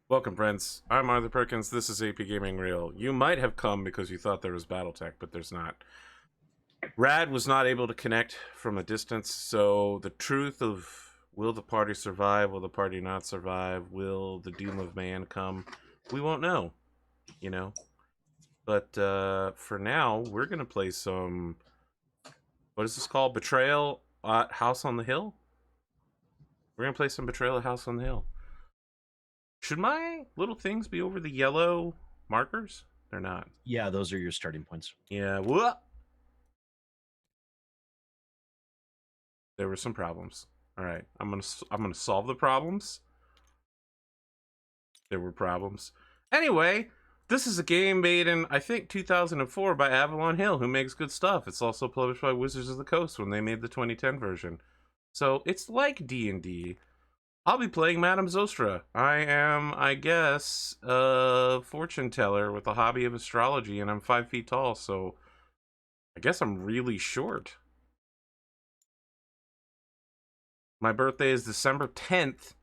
Welcome, friends. I'm Arthur Perkins. This is APGamingREAL. You might have come because you thought there was Battletech, but there's not. Rad was not able to connect from a distance, so the truth of will the party survive, will the party not survive, will the doom of man come, we won't know, you know? But for now, we're going to play some, what is this called? Betrayal at House on the Hill? We're going to play some Betrayal at House on the Hill. Should my little things be over the yellow markers? They're not. Yeah, those are your starting points. Yeah, what? There were some problems. All right, I'm gonna solve the problems. There were problems. Anyway, this is a game made in I think 2004 by Avalon Hill, who makes good stuff. It's also published by Wizards of the Coast when they made the 2010 version. So it's like D&D. I'll be playing Madame Zostra. I am, I guess, a fortune teller with a hobby of astrology, and I'm 5 feet tall, so I guess I'm really short. My birthday is December 10th,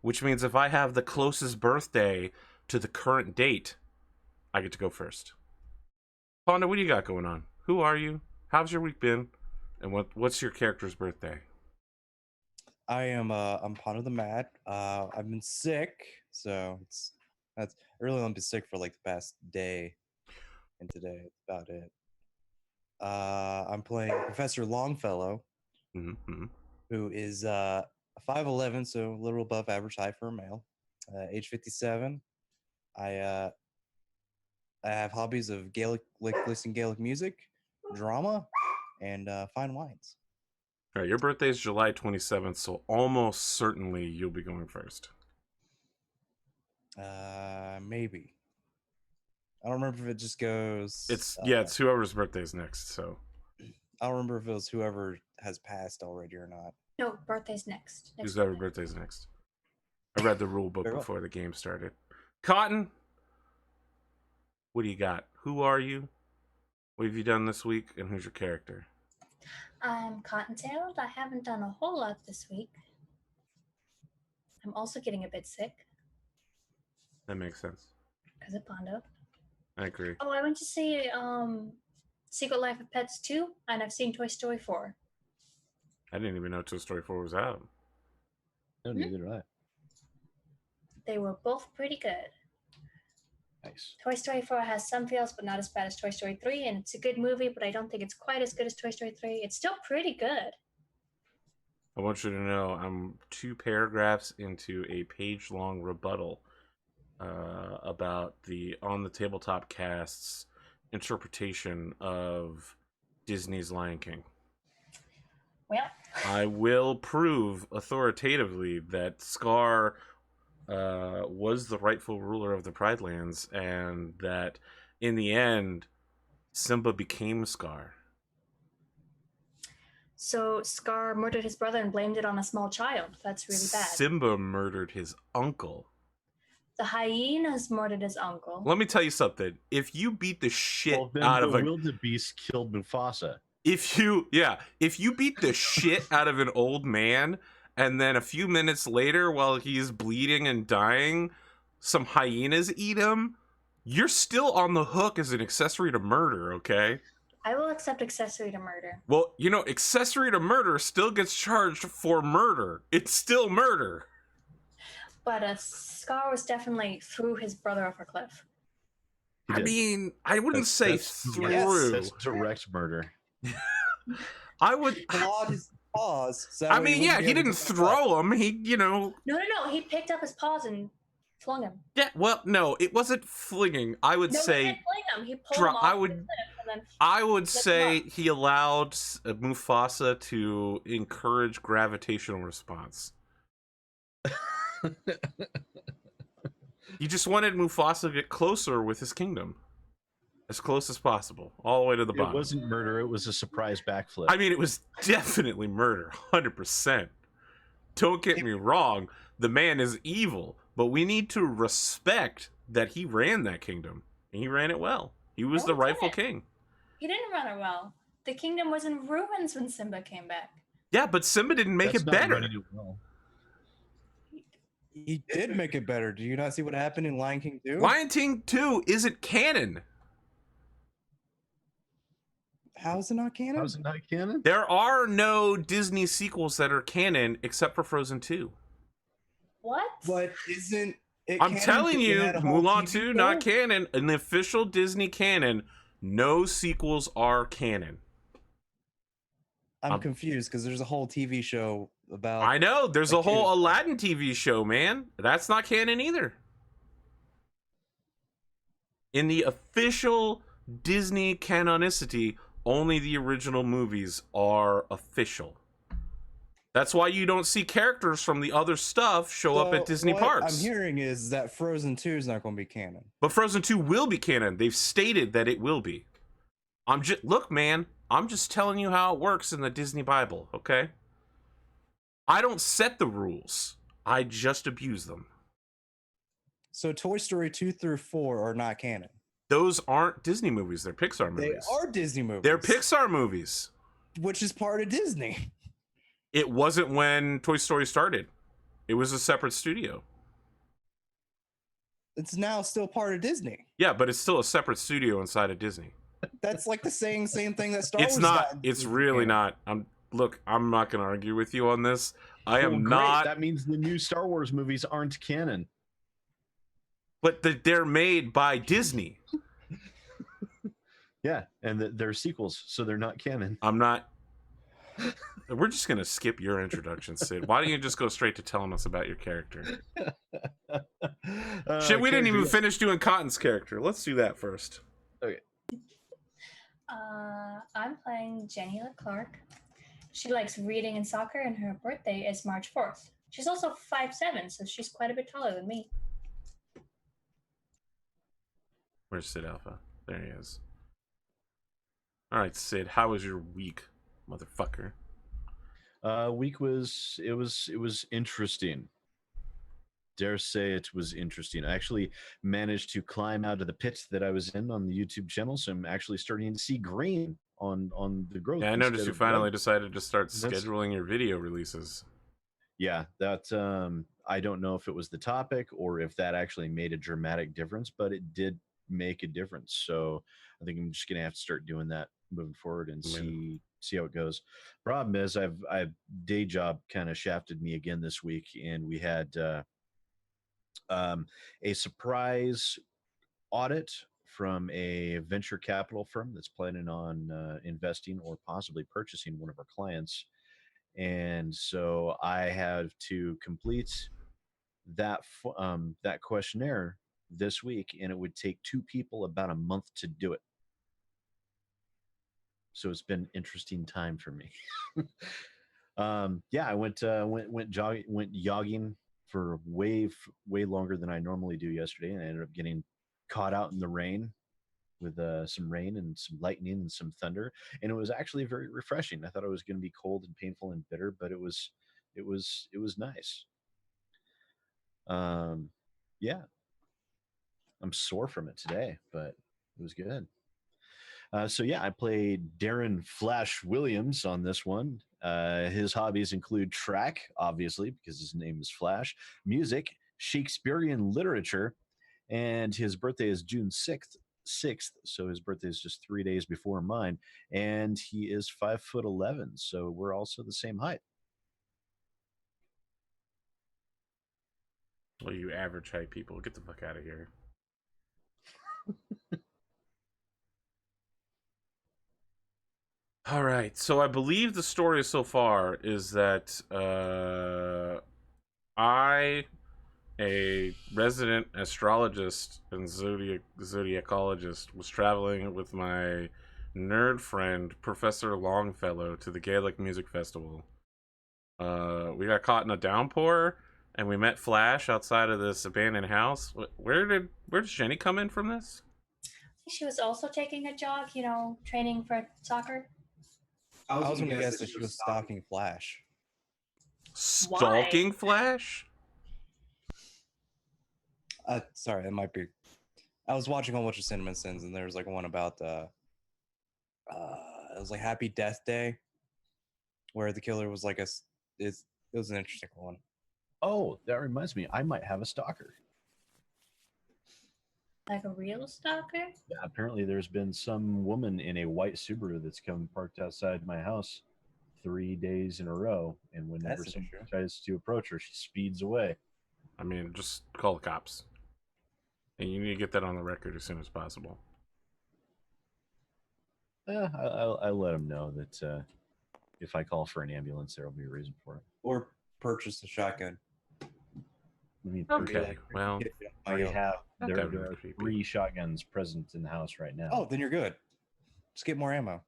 which means if I have the closest birthday to the current date, I get to go first. Fonda, what do you got going on? Who are you? How's your week been? And what's your character's birthday? I'm Ponder the Mad. I've been sick, so I really only been sick for like the past day, and today that's about it. I'm playing Professor Longfellow, Mm-hmm. who is 5'11", so a little above average height for a male. Age 57. I have hobbies of listening Gaelic music, drama, and fine wines. All right, your birthday is July 27th, so almost certainly you'll be going first. Maybe. I don't remember if it just goes. It's whoever's birthday is next. So I don't remember if it was whoever has passed already or not. No, birthday's next. whoever's birthday's next. I read the rule book Very well. before the game started. Cotton, what do you got? Who are you? What have you done this week? And who's your character? I'm cotton-tailed. I haven't done a whole lot this week. I'm also getting a bit sick That makes sense. because of Pondo. I agree. Oh, I went to see Secret Life of Pets 2, and I've seen Toy Story 4. I didn't even know Toy Story 4 was out. No, neither did I. They were both pretty good. Nice. Toy Story 4 has some feels, but not as bad as Toy Story 3, and it's a good movie, but I don't think it's quite as good as Toy Story 3. It's still pretty good. I want you to know I'm 2 paragraphs into a page-long rebuttal about the On the Tabletop cast's interpretation of Disney's Lion King. Well, I will prove authoritatively that Scar was the rightful ruler of the Pride Lands, and that in the end, Simba became Scar. so Scar murdered his brother and blamed it on a small child. That's really bad. Simba murdered his uncle. The hyenas murdered his uncle. Let me tell you something. If you beat the shit Then out of the a wildebeest killed Mufasa. if you beat the shit out of an old man, and then a few minutes later while he's bleeding and dying, some hyenas eat him, you're still on the hook as an accessory to murder, okay? I will accept accessory to murder. Well, accessory to murder still gets charged for murder. It's still murder. But Scar was definitely threw his brother off a cliff. He I did. mean, I wouldn't say through. That's direct murder. I would. Clawed his paws. So I mean, yeah, he didn't throw him. He, No. He picked up his paws and flung him. Yeah, well, no, it wasn't flinging. I would No, say. he didn't fling him. He pulled him off I the would. cliff and then I would Lift him say up. he allowed Mufasa to encourage gravitational response. He just wanted Mufasa to get closer with his kingdom. As close as possible. All the way to the bottom. It wasn't murder. It was a surprise backflip. I mean, it was definitely murder. 100%. Don't get me wrong. The man is evil. But we need to respect that he ran that kingdom. And he ran it well. He was No, the he rightful didn't. king. he didn't run it well. The kingdom was in ruins when Simba came back. Yeah, but Simba didn't make That's it not better. running it well. He did make it better. Do you not see what happened in Lion King 2? Lion King 2 isn't canon. How is it not canon? How's it not canon? There are no Disney sequels that are canon except for Frozen 2. What? But isn't it I'm canon telling because they you, had a whole Mulan TV 2 show? not canon. In the official Disney canon, no sequels are canon. I'm confused because there's a whole TV show about. I know, there's a a whole kid. Aladdin TV show, man. That's not canon either. In the official Disney canonicity, only the original movies are official. That's why you don't see characters from the other stuff show up at So Disney what parks. I'm hearing is that Frozen 2 is not going to be canon. But Frozen 2 will be canon. They've stated that it will be. Look, man, I'm just telling you how it works in the Disney Bible, okay? I don't set the rules. I just abuse them. So Toy Story 2 through 4 are not canon. Those aren't Disney movies. They're Pixar They movies. are Disney movies. They're Pixar movies. Which is part of Disney. It wasn't when Toy Story started. It was a separate studio. It's now still part of Disney. Yeah, but it's still a separate studio inside of Disney. That's like the same thing that Star It's Wars not. got in It's Disney really canon. not. I'm not going to argue with you on this. I am Well, great. not. That means the new Star Wars movies aren't canon. But they're made by Disney. Yeah, and they're sequels, so they're not canon. I'm not. We're just going to skip your introduction, Sid. Why don't you just go straight to telling us about your character? Shit, we didn't even finish doing Cotton's character. Let's do that first. I'm playing Jenny Leclerc. She likes reading and soccer, and her birthday is March 4th. She's also 5'7", so she's quite a bit taller than me. Where's Sid Alpha? There he is. All right, Sid, how was your week, motherfucker? Week was interesting. Dare say it was interesting. I actually managed to climb out of the pit that I was in on the YouTube channel, so I'm actually starting to see green on the growth. Yeah, I noticed instead you of finally red. decided to start That's- scheduling your video releases. Yeah, that I don't know if it was the topic or if that actually made a dramatic difference, but it did make a difference. So I think I'm just gonna have to start doing that moving forward and see how it goes. Problem is, I've day job kind of shafted me again this week, and we had a surprise audit from a venture capital firm that's planning on investing or possibly purchasing one of our clients. And so I have to complete that that questionnaire this week, and it would take 2 people about a month to do it. So it's been an interesting time for me. Yeah, I went jogging for way longer than I normally do yesterday, and I ended up getting caught out in the rain with some rain and some lightning and some thunder, and it was actually very refreshing. I thought it was going to be cold and painful and bitter, but it was nice. Yeah, I'm sore from it today, but it was good. So yeah, I played Darren Flash Williams on this one. His hobbies include track, obviously, because his name is Flash, music, Shakespearean literature, and his birthday is June 6th. So his birthday is just 3 days before mine, and he is 5'11", so we're also the same height. Well, you average height people, get the fuck out of here. All right, so I believe the story so far is that I, a resident astrologist and zodiacologist, was traveling with my nerd friend, Professor Longfellow, to the Gaelic Music Festival. We got caught in a downpour, and we met Flash outside of this abandoned house. Where did Jenny come in from this? She was also taking a jog, training for soccer. I was going to guess that she was stalking Flash. Stalking Flash? Sorry, that might be. I was watching a whole bunch of Cinnamon Sins, and there was like one about it was like Happy Death Day, where the killer was like it was an interesting one. Oh, that reminds me. I might have a stalker. Like a real stalker? Yeah, apparently there's been some woman in a white Subaru that's come parked outside my house 3 days in a row, and whenever That's an someone issue. tries to approach her, she speeds away. I mean, just call the cops. And you need to get that on the record as soon as possible. I let them know that if I call for an ambulance, there will be a reason for it. Or purchase a shotgun. I mean, Okay, well, I already have. That There, guy was there are creepy. 3 shotguns present in the house right now. Oh, then you're good. Just get more ammo.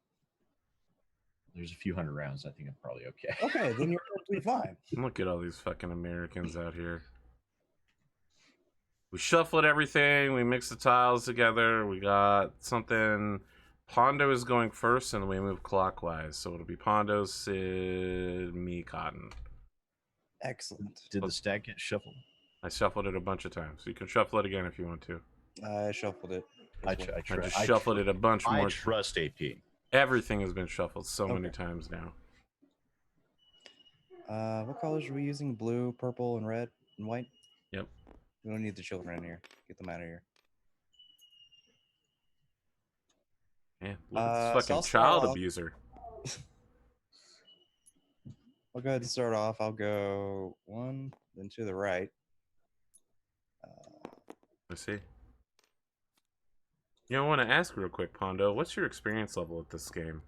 There's a few hundred rounds. I think I'm probably okay. Okay, then you're perfectly fine. look at all these fucking Americans out here. We shuffled everything. We mixed the tiles together. We got something. Pondo is going first, and we move clockwise. So it'll be Pondo, Sid, me, Cotton. Excellent. Did the stack get shuffled? I shuffled it a bunch of times. You can shuffle it again if you want to. I shuffled it. I just shuffled it a bunch I more. trust AP. Everything has been shuffled so many Okay. times now. What colors are we using? Blue, purple, and red and white? Yep. We don't need the children in here. Get them out of here. Man, look at So this I'll fucking start child off- abuser. I'll go ahead and start off. I'll go 1, then to the right. Let's see. You know, I want to ask real quick, Pondo, what's your experience level with this game?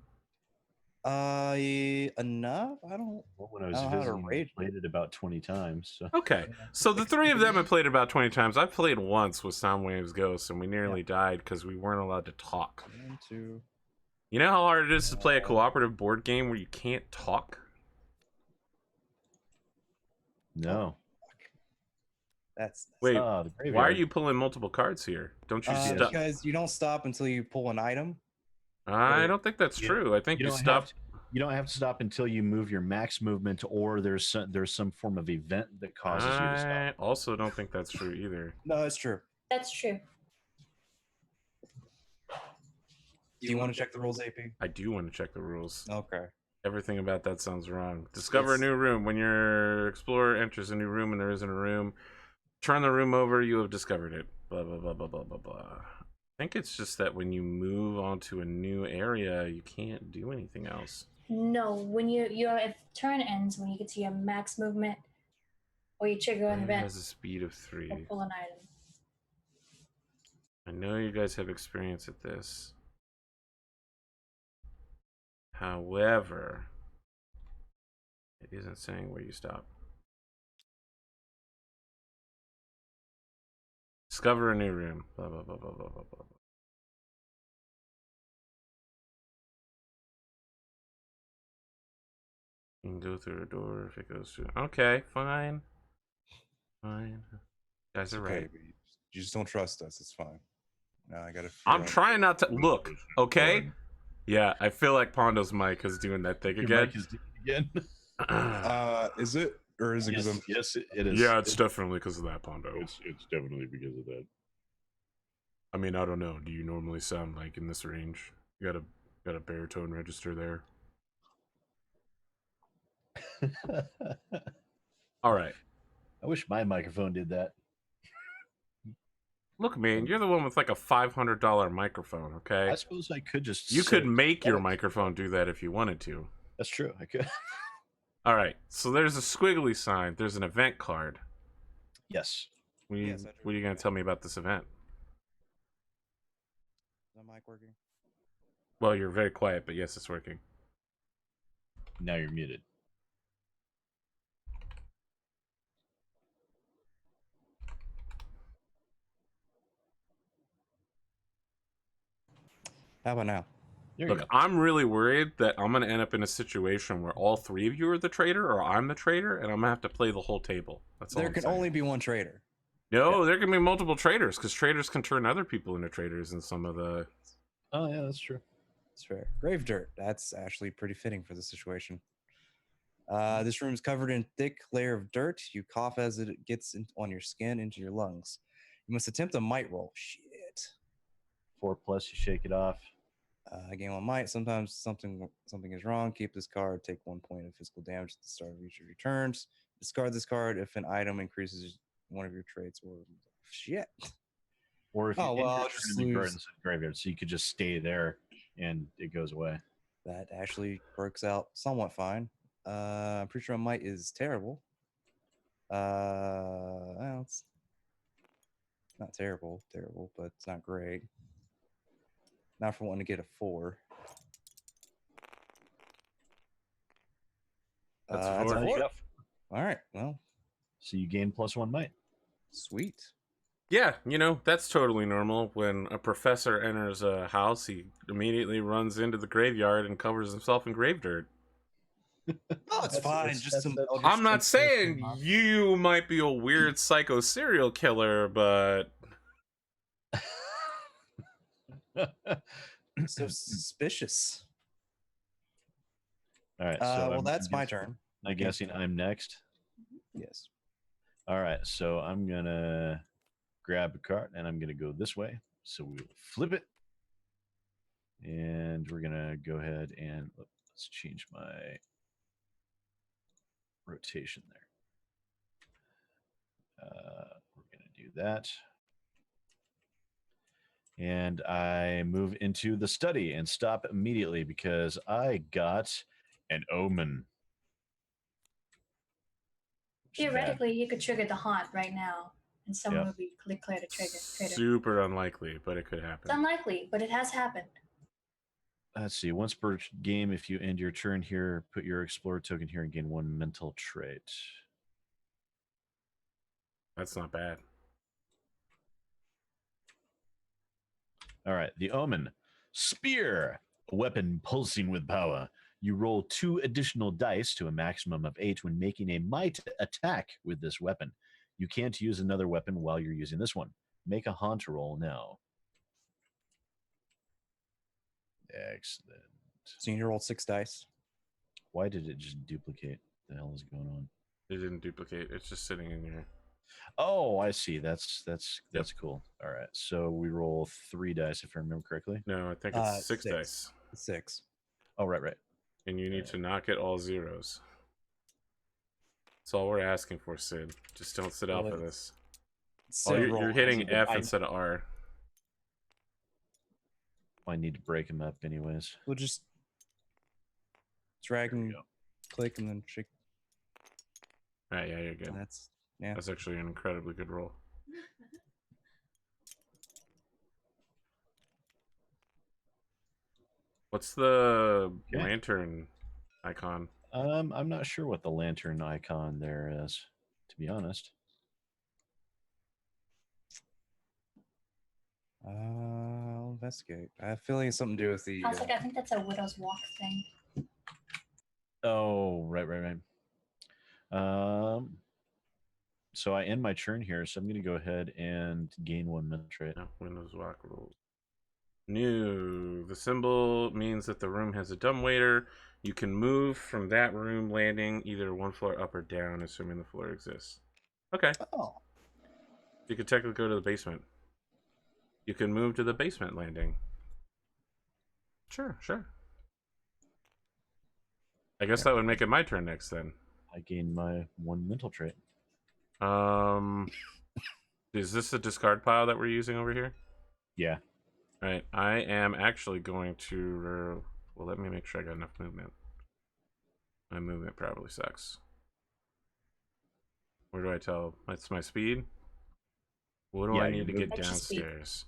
Enough? I don't. When I was I don't know how to visiting, I rate played it about 20 times. So. Okay, so the three of them have played about 20 times. I've played once with Soundwave's Ghost, and we nearly died because we weren't allowed to talk. 1, 2. You know how hard it is to play a cooperative board game where you can't talk? No. That's Wait, The why are graveyard. you pulling multiple cards here? Don't you stop? because you don't stop until you pull an item. I don't think that's You- true. I think you don't stop. have to, you don't have to stop until you move your max movement, or there's some form of event that causes you to I stop. also don't think that's true either. No, it's true. That's true. Do you want to check the rules, AP? I do want to check the rules. Okay. Everything about that sounds wrong. Discover a It's- new room. When your explorer enters a new room and there isn't a room, turn the room over. You have discovered it. Blah, blah, blah, blah, blah, blah, blah. I think it's just that when you move onto a new area, you can't do anything else. No, when your if turn ends when you get to your max movement, or you trigger an It event has a speed of 3. or pull an item. I know you guys have experience at this. However, it isn't saying where you stop. Discover a new room. Blah, blah, blah, blah, blah, blah, blah. You can go through a door if it goes through. Okay, fine. Fine. You guys are Okay, right. but you just don't trust us. It's fine. No, I gotta. I'm trying not to look, okay? Yeah, I feel like Pondo's mic is doing that thing Your again. mic is doing it again. Is it or is it because yes, it is. Yeah, it's definitely because of that, Pondo. It's definitely because of that. I mean, I don't know. Do you normally sound like in this range? You got a baritone register there. All right. I wish my microphone did that. Look, man, you're the one with like a $500 microphone, okay? I suppose I could just. You could set- make your microphone do that if you wanted to. That's true. I could. All right. So there's a squiggly sign. There's an event card. Yes. What are you, Yes, I drew what are you going to tell me about this event? Is the mic working? Well, you're very quiet, but yes, it's working. Now you're muted. How about now? There you Look, go. I'm really worried that I'm going to end up in a situation where all three of you are the traitor, or I'm the traitor, and I'm going to have to play the whole table. That's all There I'm can saying. only be one trader. No, there can be multiple traitors, because traitors can turn other people into traitors in some of the... Oh yeah, that's true. That's fair. Grave dirt. That's actually pretty fitting for the situation. This room is covered in thick layer of dirt. You cough as it gets on your skin into your lungs. You must attempt a might roll. Shit. 4+, you shake it off. Gain 1 might. Sometimes something is wrong. Keep this card. Take 1 point of physical damage at the start of each of your turns. discard this card if an item increases one of your traits. Or shit. Or if Oh, you well, end your I'll turn just in the lose. gardens and graveyard, so you could just stay there and it goes away. That actually works out somewhat fine. I'm pretty sure might is terrible. Well, it's not terrible, but it's not great. Not for wanting to get a 4. That's a That's a four. There you 4. go. All right. Well, So you gain +1 might. sweet. Yeah, you know, that's totally normal. When a professor enters a house, he immediately runs into the graveyard and covers himself in grave dirt. Oh, it's fine. Just some. Eldritch I'm not Strike saying Strike. you might be a weird psycho serial killer, but So suspicious. All right. So Well, I'm that's my guessing- turn. I'm guessing I'm next. Yes. All right. So I'm gonna grab a card and I'm gonna go this way. So we'll flip it, and we're gonna go ahead and let's change my rotation there. We're gonna do that. And I move into the study and stop immediately because I got an omen. Which is bad. Theoretically, you could trigger the haunt right now, and someone Yep. would be declared a trigger. super unlikely, but it could It's happen. unlikely, but it has happened. Let's see. Once per game, if you end your turn here, put your explorer token here and gain 1 mental trait. That's not bad. All right. The omen. Spear. A weapon pulsing with power. You roll 2 additional dice to a maximum of 8 when making a might attack with this weapon. You can't use another weapon while you're using this one. Make a haunt roll now. Excellent. So you rolled 6 dice. Why did it just duplicate? The hell is going on? It didn't duplicate. It's just sitting in here. Oh, I see. That's cool. All right. So we roll 3 dice if I remember correctly. No, I think it's 6 6. dice. 6. Oh, right. And you need to knock it all zeros. That's all we're asking for, Sid. Just don't sit out Well, for this. So Oh, you're hitting F I- instead of R. I need to break them up anyways. We'll just drag There we and go. click and then shake. All right, yeah, you're good. That's yeah. That's actually an incredibly good roll. What's the Okay. lantern icon? I'm not sure what the lantern icon there is, to be honest. I'll investigate. I have a feeling it's something to do with the. I was like, I think that's a widow's walk thing. Oh, right. So I end my turn here, so I'm going to go ahead and gain 1 mental trait. No, Windows lock rules. New. The symbol means that the room has a dumbwaiter. You can move from that room landing either 1 floor up or down, assuming the floor exists. Okay. Oh. You could technically go to the basement. You can move to the basement landing. Sure. I guess that would make it my turn next then. I gain my 1 mental trait. Is this the discard pile that we're using over here? Yeah. All right. I am actually going to. Well, let me make sure I got enough movement. My movement probably sucks. Where do I tell? That's my speed. What do Yeah, I your need to get That's your speed. downstairs?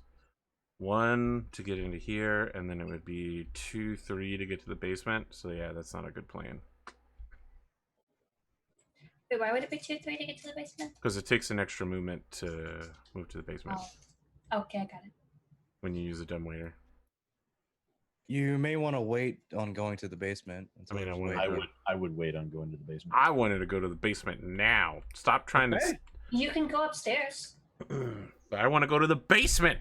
1 to get into here, and then it would be 2, 3 to get to the basement. So yeah, that's not a good plan. Wait, why would it be 2, 3 to get to the basement? Because it takes an extra movement to move to the basement Oh, okay, I got it. when you use a dumbwaiter. You may want to wait on going to the basement. until I mean, I there's wanna way go- to- I would wait on going to the basement. I wanted to go to the basement now. Stop trying Okay. You can go upstairs. to. But I want to go to the basement.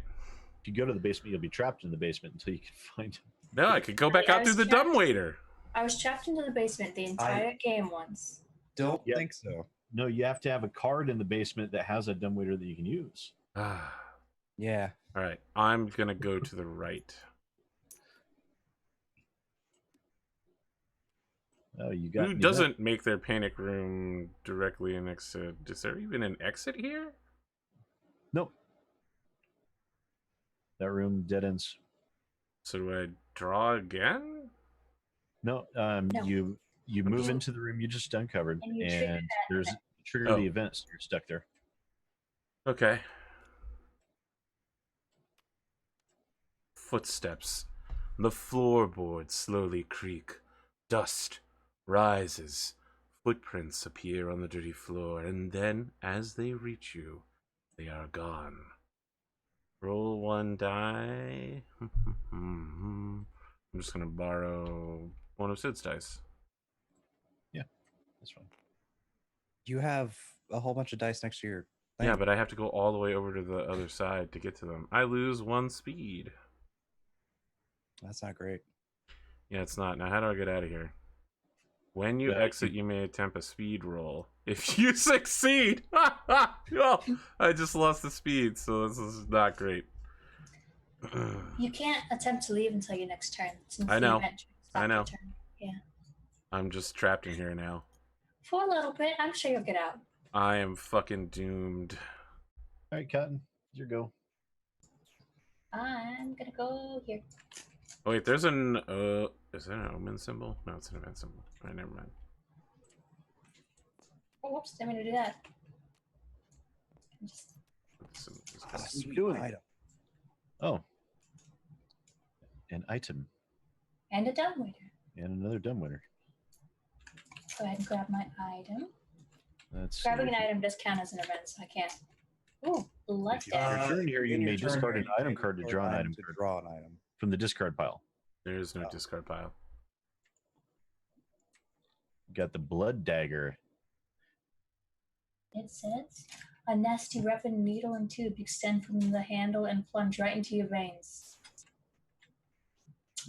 If you go to the basement, you'll be trapped in the basement until you can find him. No, I could go back I out through was the trapped. dumbwaiter. I was trapped into the basement the entire game once. Don't Yep. think so. No, you have to have a card in the basement that has a dumbwaiter that you can use. All Yeah. right, I'm gonna go to the right. Oh, you got Who an doesn't event. make their panic room directly an exit? Is there even an exit here? Nope. That room dead ends. So do I draw again? No, No. you I'm move just- into the room you just uncovered, And you trigger and that there's event. trigger Oh. the event, so you're stuck there. Okay. Footsteps. The floorboards slowly creak. Dust rises. Footprints appear on the dirty floor, and then, as they reach you, they are gone. Roll one die. I'm just gonna borrow one of Sid's dice. That's fine. You have a whole bunch of dice next to your thing. Yeah, but I have to go all the way over to the other side to get to them. I lose one speed. That's not great. Yeah, it's not. Now, how do I get out of here? When you Yeah, exit, you may attempt a speed roll. If you succeed, oh, I just lost the speed, so this is not great. You can't attempt to leave until your next turn. Since I the know. event stopped I your know. turn. Yeah. I'm just trapped in here now. For a little bit, I'm sure you'll get out. I am fucking doomed. All right, Cotton, your go. I'm gonna go here. Oh, wait, there's an is that an omen symbol? No, it's an event symbol. All right, never mind. Oh, whoops! Didn't mean to do that. Just Ah, you sweet doing? item. Oh, an item and a dumbwaiter. and another dumbwaiter. Go ahead and grab my item. That's Grabbing an item does count as an event, so I can't. Ooh, blood If you return here, you In your may turn, discard an you item may card to discard draw an an item to card draw an item. from the discard pile. There is no Oh. discard pile. You got the blood dagger. It says a nasty weapon, needle and tube extend from the handle and plunge right into your veins.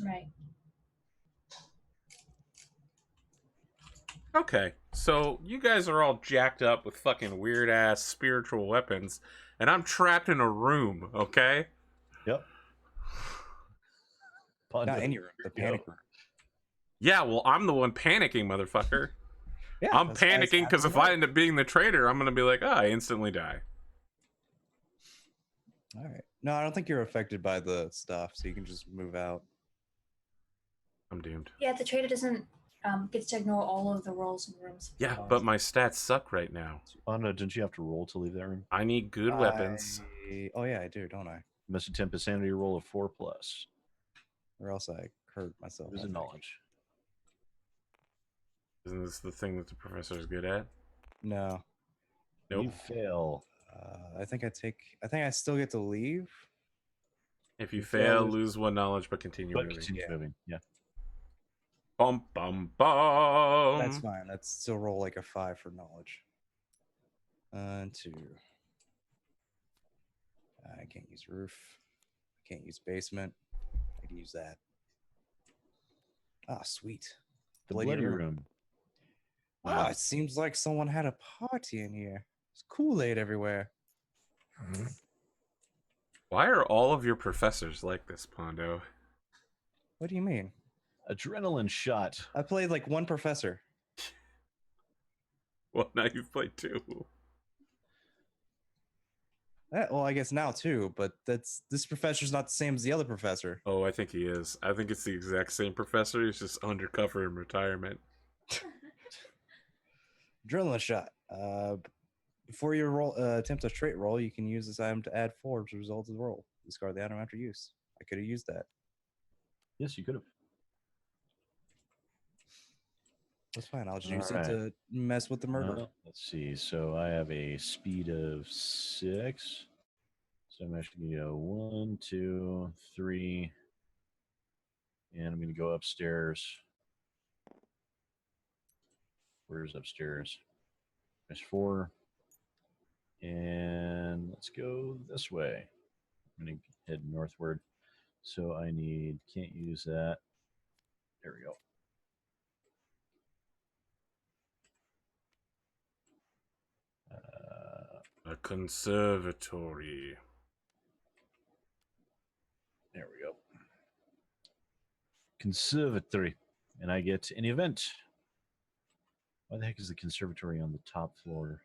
Right. Okay, so you guys are all jacked up with fucking weird ass spiritual weapons, and I'm trapped in a room. Okay. Yep. Not Pondo, in your room, the here you panic go. room. Yeah, well, I'm the one panicking, motherfucker. Yeah, I'm that's why it's panicking because if I happening. end up being the traitor, I'm gonna be like, oh, I instantly die. All right. No, I don't think you're affected by the stuff, so you can just move out. I'm doomed. Yeah, the trader doesn't gets to ignore all of the rolls in rooms. Yeah, but my stats suck right now. Pondo, didn't you have to roll to leave that room? I need good weapons. Oh yeah, I do, don't I? You must attempt a sanity roll of 4+. Or else I hurt myself. There's a knowledge. Isn't this the thing that the professor is good at? No. Nope. You fail. I think I still get to leave. If you You fail, fail, lose one knowledge, but continue But moving. continue Yeah. moving. Yeah. Bum bum bum. That's fine. That's still roll like a 5 for knowledge. 2. I can't use roof. I can't use basement. I can use that. Ah, sweet. The bloody room. Ah, it seems like someone had a party in here. There's Kool-Aid everywhere. Why are all of your professors like this, Pondo? What do you mean? Adrenaline shot. I played like one professor. Well, now you've played two. Well, I guess now too, but this professor's not the same as the other professor. Oh, I think he is. I think it's the exact same professor. He's just undercover in retirement. Adrenaline shot. Before you roll, attempt a straight roll, you can use this item to add 4 to the result of the roll. Discard the item after use. I could have used that. Yes, you could have. That's fine. I'll just use Alright. it to mess with the murder. Let's see. So I have a speed of 6. So I'm actually going to go 1, 2, 3. And I'm going to go upstairs. Where's upstairs? There's 4. And let's go this way. I'm going to head northward. So I can't use that. There we go. A conservatory. There we go. Conservatory. And I get an event. Why the heck is the conservatory on the top floor?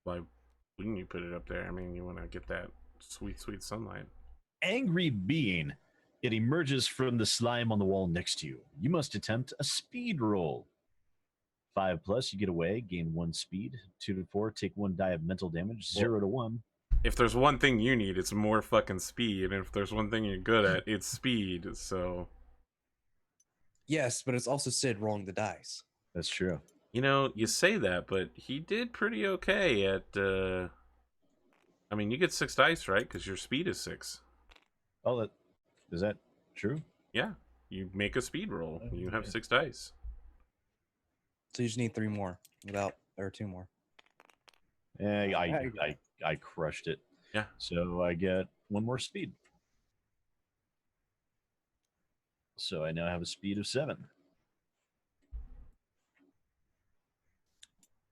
Why wouldn't you put it up there? I mean, you want to get that sweet, sweet sunlight. Angry being. It emerges from the slime on the wall next to you. You must attempt a speed roll. 5+, you get away, gain 1 speed. 2 to 4, take 1 die of mental damage. 0 to 1. If there's one thing you need, it's more fucking speed. And if there's one thing you're good at, it's speed. So, Yes, but it's also Sid rolling the dice. That's true. you know, you say that, but he did pretty okay at. I mean, you get 6 dice, right? Because your speed is 6. Oh, is that true? Yeah, you make a speed roll. Oh, You have okay. 6 dice. So you just need 3 more or 2 more. Yeah, Yeah, you got it. I crushed it. Yeah. So I get 1 more speed. So I now have a speed of 7.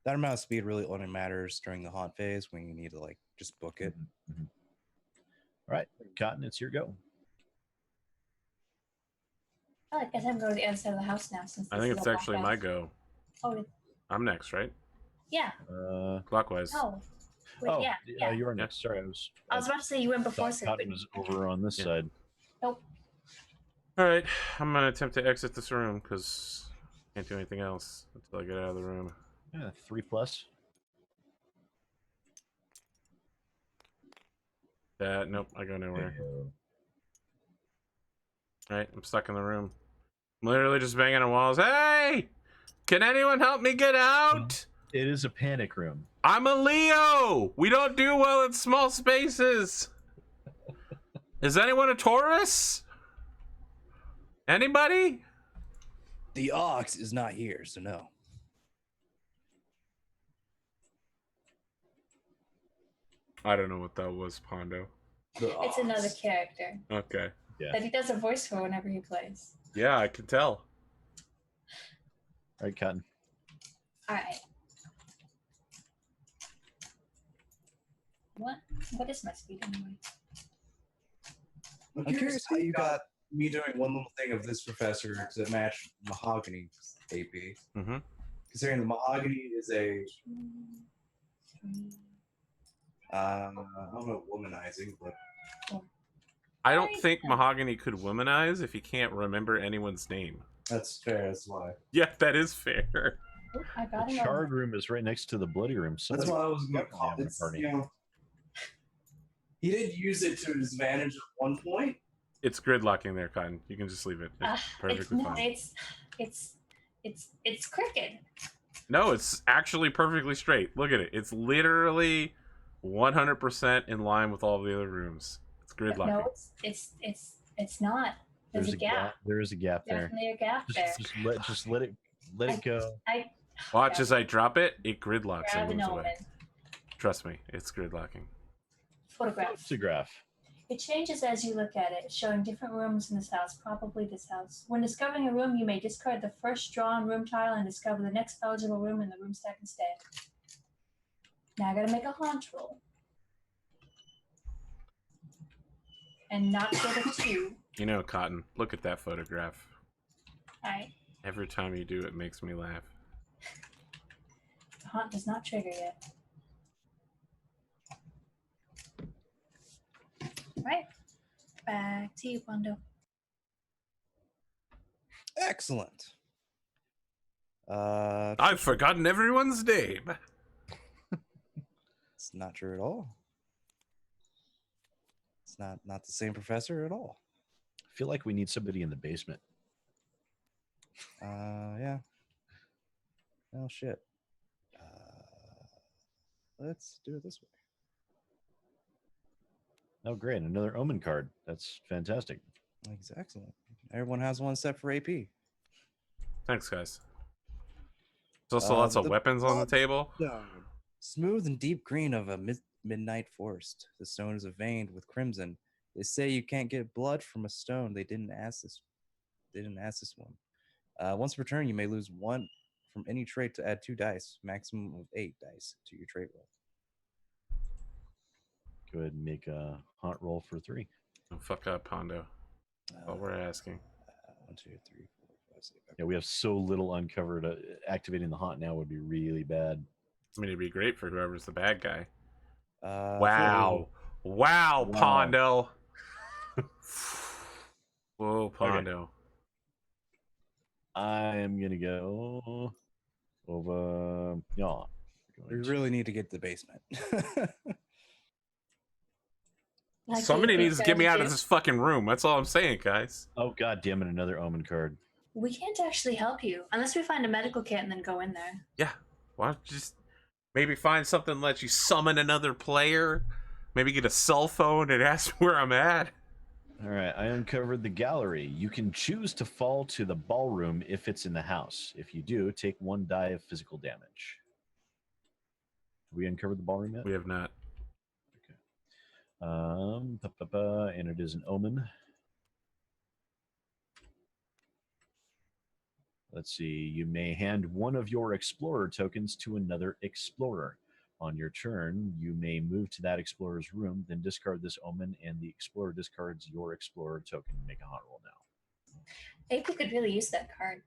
That amount of speed really only matters during the haunt phase when you need to like just book it. Mhm. All right, Cotton, it's your go. I guess I'm going to the other side of the house now since I this think is it's a actually my walkout. go. Oh, I'm next, right? yeah. Clockwise. Oh, wait, yeah. You are next. Sorry, I was about to say you went before thought Sid, Cotton but was over on this Yeah. side. nope. All right, I'm gonna attempt to exit this room because I can't do anything else until I get out of the room. Yeah, 3+. Nope, I go nowhere. Ew. All right, I'm stuck in the room. I'm literally just banging on walls. Hey, can anyone help me get out? It is a panic room. I'm a Leo. We don't do well in small spaces. Is anyone a Taurus? Anybody? The ox is not here, so no. I don't know what that was, Pondo. It's another character Okay. that he does a voice for whenever he plays. Yeah, I can tell. All right, Cotton. All right. What is my speed anyway? I'm curious how you got me doing one little thing of this professor because it matched Mahogany AP. Mm-hmm. Considering the Mahogany is a, 2, 3. I don't know, womanizing, but I don't think Mahogany could womanize if he can't remember anyone's name. that's fair. That's why. Yeah, that is fair. Oh, I got The him. charred room is right next to the bloody room. So That's why I was going to definitely call having a it. party. You know, he did use it to his advantage at one point. It's gridlocking there, Cotton. You can just leave it. It's perfectly fine. It's crooked. No, it's actually perfectly straight. Look at it. It's literally 100% in line with all the other rooms. It's gridlocking. No, it's not. There's a gap. There is a gap there. Definitely a gap there. Just let it go. Watch as I drop it. It gridlocks Grab and an moves away. omen. Trust me, it's gridlocking. Photograph. Photograph. It changes as you look at it, showing different rooms in this house, probably this house. When discovering a room, you may discard the first drawn room tile and discover the next eligible room in the room stack instead. Now I gotta make a haunt roll. And not get a 2. You know, Cotton, look at that photograph. Alright. Every time you do it, makes me laugh. The haunt does not trigger yet. Right. Back to you, Pondo. Excellent. I've forgotten everyone's name. It's not true at all. It's not the same professor at all. I feel like we need somebody in the basement. Yeah. Oh shit. Let's do it this way. Oh, great. Another omen card. That's fantastic. Excellent. Everyone has one set for AP. Thanks, guys. There's also lots of the weapons on the table. Smooth and deep green of a midnight forest. The stone is veined with crimson. They say you can't get blood from a stone. They didn't ask this one. Once per turn, you may lose 1 from any trait to add 2 dice, maximum of 8 dice to your trait roll. Go ahead and make a haunt roll for 3. Oh, fuck up, Pondo. All we're asking. 1, 2, 3, save. Yeah, we have so little uncovered. Activating the haunt now would be really bad. I mean, it'd be great for whoever's the bad guy. Wow. Wow, Wow. Pondo. Whoa, Pondo. I am gonna go over. Yeah. We really need to get to the basement. Somebody needs to get me out of this fucking room. That's all I'm saying, guys. Oh god damn it! Another omen card. We can't actually help you unless we find a medical kit and then go in there. Yeah. Why don't you just maybe find something that lets you summon another player? Maybe get a cell phone and ask where I'm at. All right, I uncovered the gallery. You can choose to fall to the ballroom if it's in the house. If you do, take 1 die of physical damage. Have we uncovered the ballroom yet? We have not. And it is an omen. Let's see. You may hand one of your explorer tokens to another explorer. On your turn, you may move to that explorer's room, then discard this omen, and the explorer discards your explorer token. Make a hot roll now. AP could really use that card.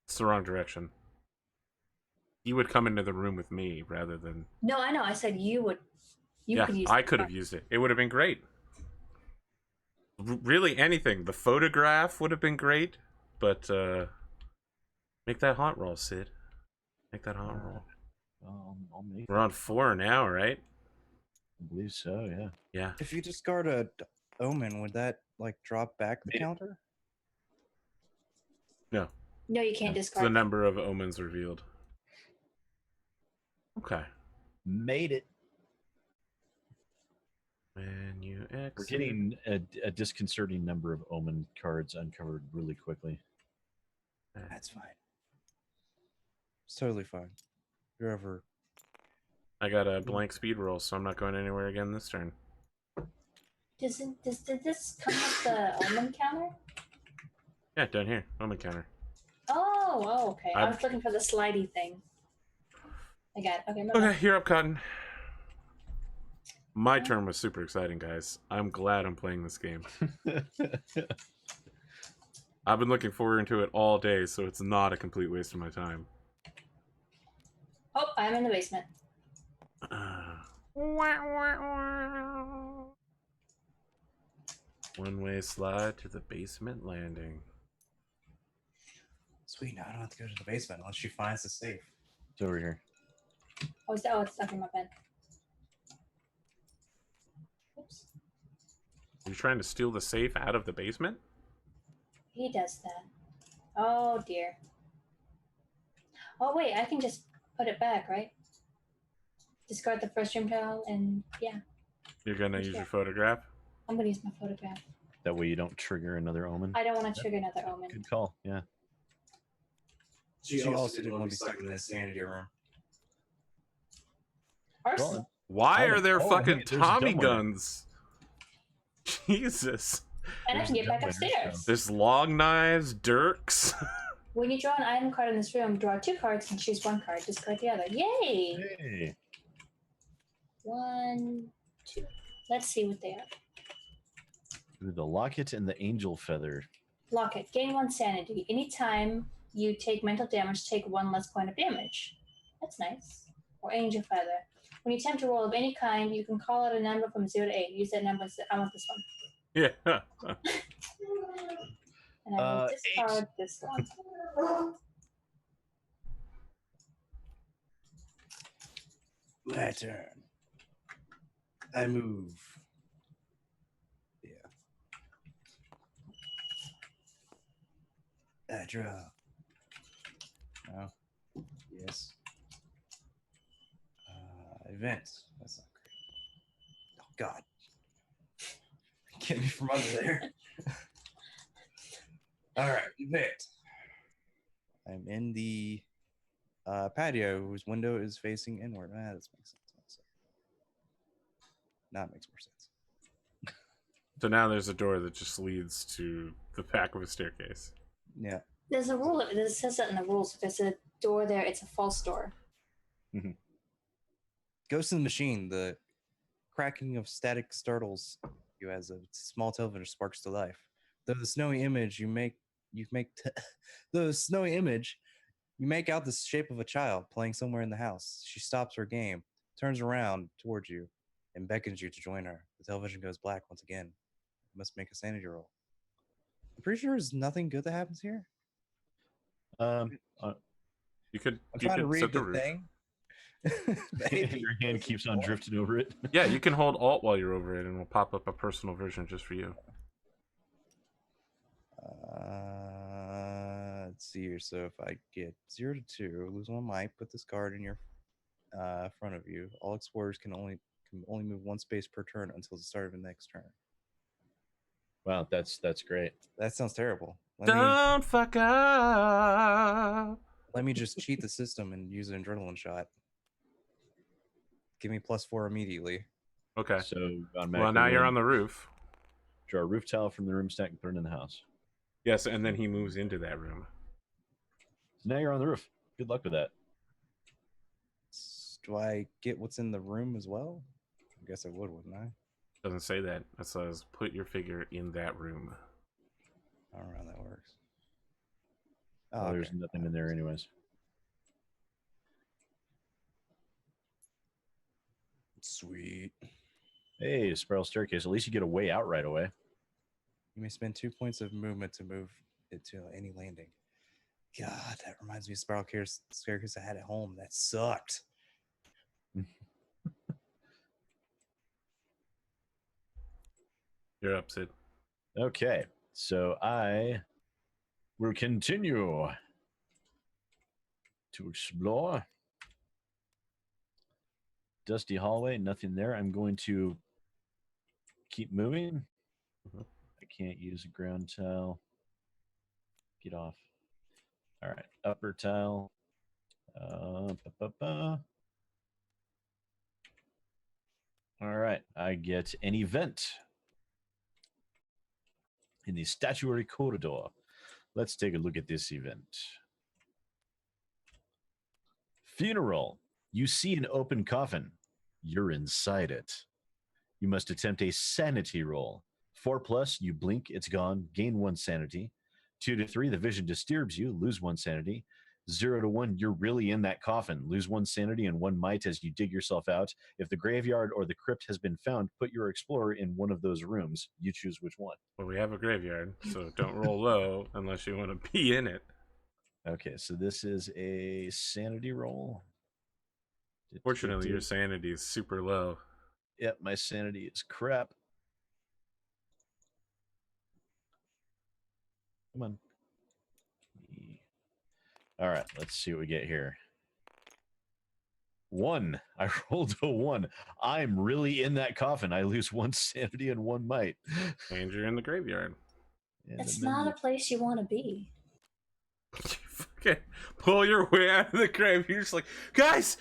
It's the wrong direction. You would come into the room with me rather than... No, I know. I said you would. You could use I that could have card. used it. It would have been great. Really, anything. The photograph would have been great, but make that hot roll, Sid. Make that hot roll. I'll make We're on 4 now, right? I believe so, yeah. Yeah. If you discard a omen, would that like drop back the Maybe. counter? No. No, you can't It's the discard them. number of omens revealed. Okay. Made it. When you exit... We're getting a disconcerting number of omen cards uncovered really quickly. That's fine. It's totally fine. You're ever. I got a blank speed roll, so I'm not going anywhere again this turn. Did this come with the omen counter? Yeah, down here. Omen counter. Oh, okay. I I'm- was looking for the slidey thing. I got it. Okay, my Okay, bad. you're up, Cotton. My turn was super exciting, guys. I'm glad I'm playing this game. I've been looking forward to it all day, so it's not a complete waste of my time. Oh, I'm in the basement. One-way slide to the basement landing. Sweet, now I don't have to go to the basement unless she finds the safe. It's over here. Oh, it's stuck in my bed. Oops. Are you trying to steal the safe out of the basement? He does that. Oh, dear. Oh, wait, I can just put it back, right? Discard the first room tile, and yeah, You're gonna use Yeah. your photograph? I'm gonna use my photograph. That way you don't trigger another omen. I don't want to trigger another omen. Good call, yeah. She also didn't want to be stuck in the insanity room. Arson. Well, Why are there Oh, fucking hey, there's a Tommy dumbwaiter. guns? Jesus. And I there's can a get back dumbwaiter, upstairs. so- There's long knives, dirks. When you draw an item card in this room, draw 2 cards and choose 1 card. Discard the other. Yay! Hey. 1, 2. Let's see what they are. Ooh, the locket and the angel feather. Locket. Gain 1 sanity. Anytime you take mental damage, take 1 less point of damage. That's nice. Or angel feather. When you attempt a roll of any kind, you can call out a number from 0 to 8. Use that number. I want this one. Yeah. And I will 8. discard this one. My turn. I move. Yeah. I draw. No. Yes. Events. That's not great. Oh God. Get me from under there. All right, event. I'm in the patio whose window is facing inward. This makes sense. That makes more sense. So now there's a door that just leads to the back of a staircase. Yeah. There's a rule. It says that in the rules. If there's a door there, it's a false door. Ghost in the Machine, the cracking of static startles you as a small television sparks to life. Though the snowy image you make you make the snowy image. You make out the shape of a child playing somewhere in the house. She stops her game, turns around towards you, and beckons you to join her. The television goes black once again. You must make a sanity roll. I'm pretty sure there's nothing good that happens here. You could I'm you trying to could read set the the roof. thing. The AP Your hand keeps on drifting over it. Yeah, you can hold Alt while you're over it, and it'll pop up a personal version just for you. Let's see here. So if I get 0 to 2, lose 1 might, put this card in your front of you. All explorers can only move 1 space per turn until the start of the next turn. Wow, that's great. That sounds terrible. Don't fuck up. Let me just cheat the system and use an adrenaline shot. Give me +4 immediately. Okay. So Well, now you're on the roof. Draw a roof tile from the room stack and put it in the house. Yes, and then he moves into that room. So now you're on the roof. Good luck with that. Do I get what's in the room as well? I guess I would, wouldn't I? Doesn't say that. It says put your figure in that room. I don't know how that works. Well, Oh, there's nothing in there anyways. Sweet. Hey, spiral staircase. At least you get a way out right away. You may spend 2 points of movement to move it to any landing. God, that reminds me of spiral staircase I had at home. That sucked. You're up, Sid. Okay, so I will continue to explore. Dusty hallway, nothing there. I'm going to keep moving. I can't use a ground tile. Get off. All right, upper tile. All right, I get an event in the statuary corridor. Let's take a look at this event. Funeral. You see an open coffin. You're inside it. You must attempt a sanity roll. 4+, you blink, it's gone, gain 1 sanity. 2 to 3, the vision disturbs you, lose 1 sanity. 0 to 1, you're really in that coffin. Lose 1 sanity and 1 might as you dig yourself out. If the graveyard or the crypt has been found, put your explorer in one of those rooms. You choose which one. Well, we have a graveyard, so don't roll low unless you want to be in it. Okay, so this is a sanity roll. Fortunately, your sanity is super low. Yep, my sanity is crap. Come on. All right, let's see what we get here. 1. I rolled a 1. I'm really in that coffin. I lose 1 sanity and 1 might. And you're in the graveyard. It's not a place you want to be. You fucking pull your way out of the grave. You're just like, guys,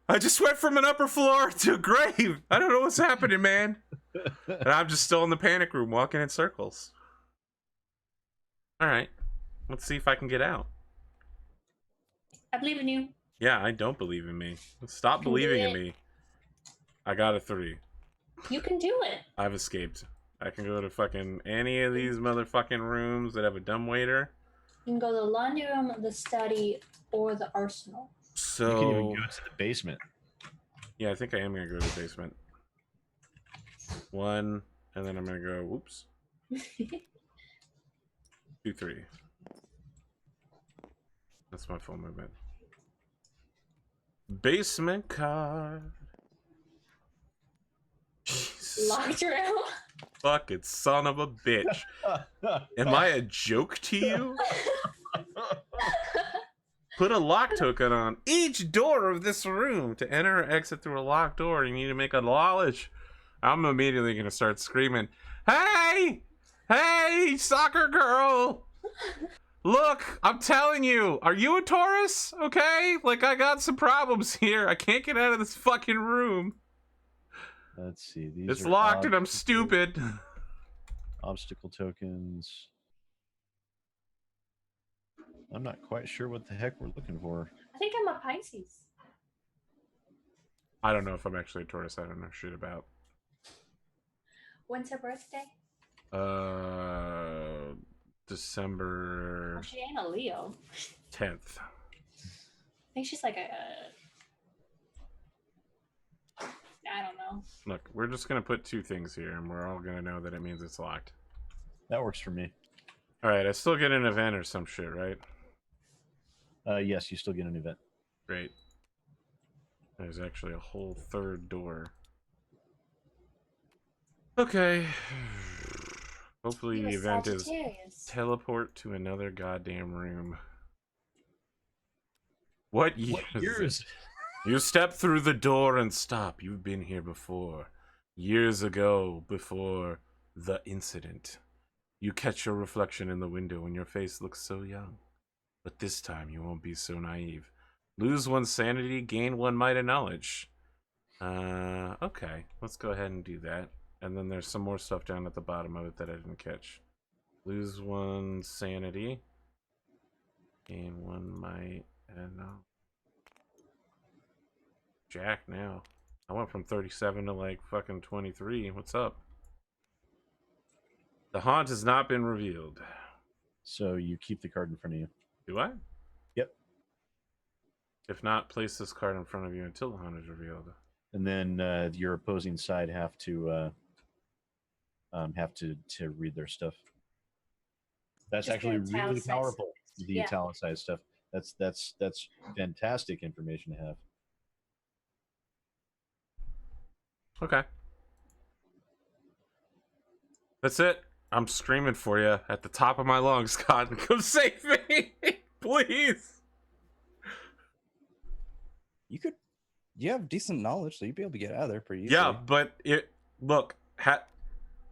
I just went from an upper floor to a grave. I don't know what's happening, man. And I'm just still in the panic room walking in circles. All right, let's see if I can get out. I believe in you. Yeah, I don't believe in me. Stop believing in me. I got a 3. You can do it. I've escaped. I can go to fucking any of these motherfucking rooms that have a dumbwaiter. You can go to the laundry room, the study, or the arsenal. So you can even go to the basement. Yeah, I think I am gonna go to the basement. 1, and then I'm gonna go. Whoops. 2, 3. That's my full movement. Basement card. Jesus. Locked room. Fucking son of a bitch. Am I a joke to you? Put a lock token on each door of this room. To enter or exit through a locked door, you need to make a knowledge. I'm immediately going to start screaming, hey! Hey, soccer girl! Look, I'm telling you, are you a Taurus? Okay? Like, I got some problems here. I can't get out of this fucking room. Let's see. These It's are locked and I'm stupid. Obstacle tokens. I'm not quite sure what the heck we're looking for. I think I'm a Pisces. I don't know if I'm actually a Taurus. I don't know shit about. When's her birthday? December Oh, she ain't a Leo. 10th. I think she's like a. I don't know. Look, we're just gonna put 2 things here, and we're all gonna know that it means it's locked. That works for me. All right, I still get an event or some shit, right? Yes, you still get an event. Great. There's actually a whole 3rd door. Okay. Hopefully He the was event is Sagittarius. teleport to another goddamn room. What year, What year is it? You step through the door and stop. You've been here before. Years ago, before the incident. You catch your reflection in the window and your face looks so young. But this time you won't be so naive. Lose 1 sanity, gain 1 might of knowledge. Okay. Let's go ahead and do that. And then there's some more stuff down at the bottom of it that I didn't catch. Lose 1 sanity. Gain 1 might and no. Jack now. I went from 37 to like fucking 23. What's up? The haunt has not been revealed. So you keep the card in front of you. Do I? Yep. If not, place this card in front of you until the haunt is revealed. And then your opposing side have to read their stuff. That's Just actually the really italicized powerful. stuff. The Yeah. italicized stuff. That's fantastic information to have. Okay. That's it. I'm screaming for you at the top of my lungs, Scott. Come save me, please. You have decent knowledge, so you'd be able to get out of there pretty easily. Yeah, but look.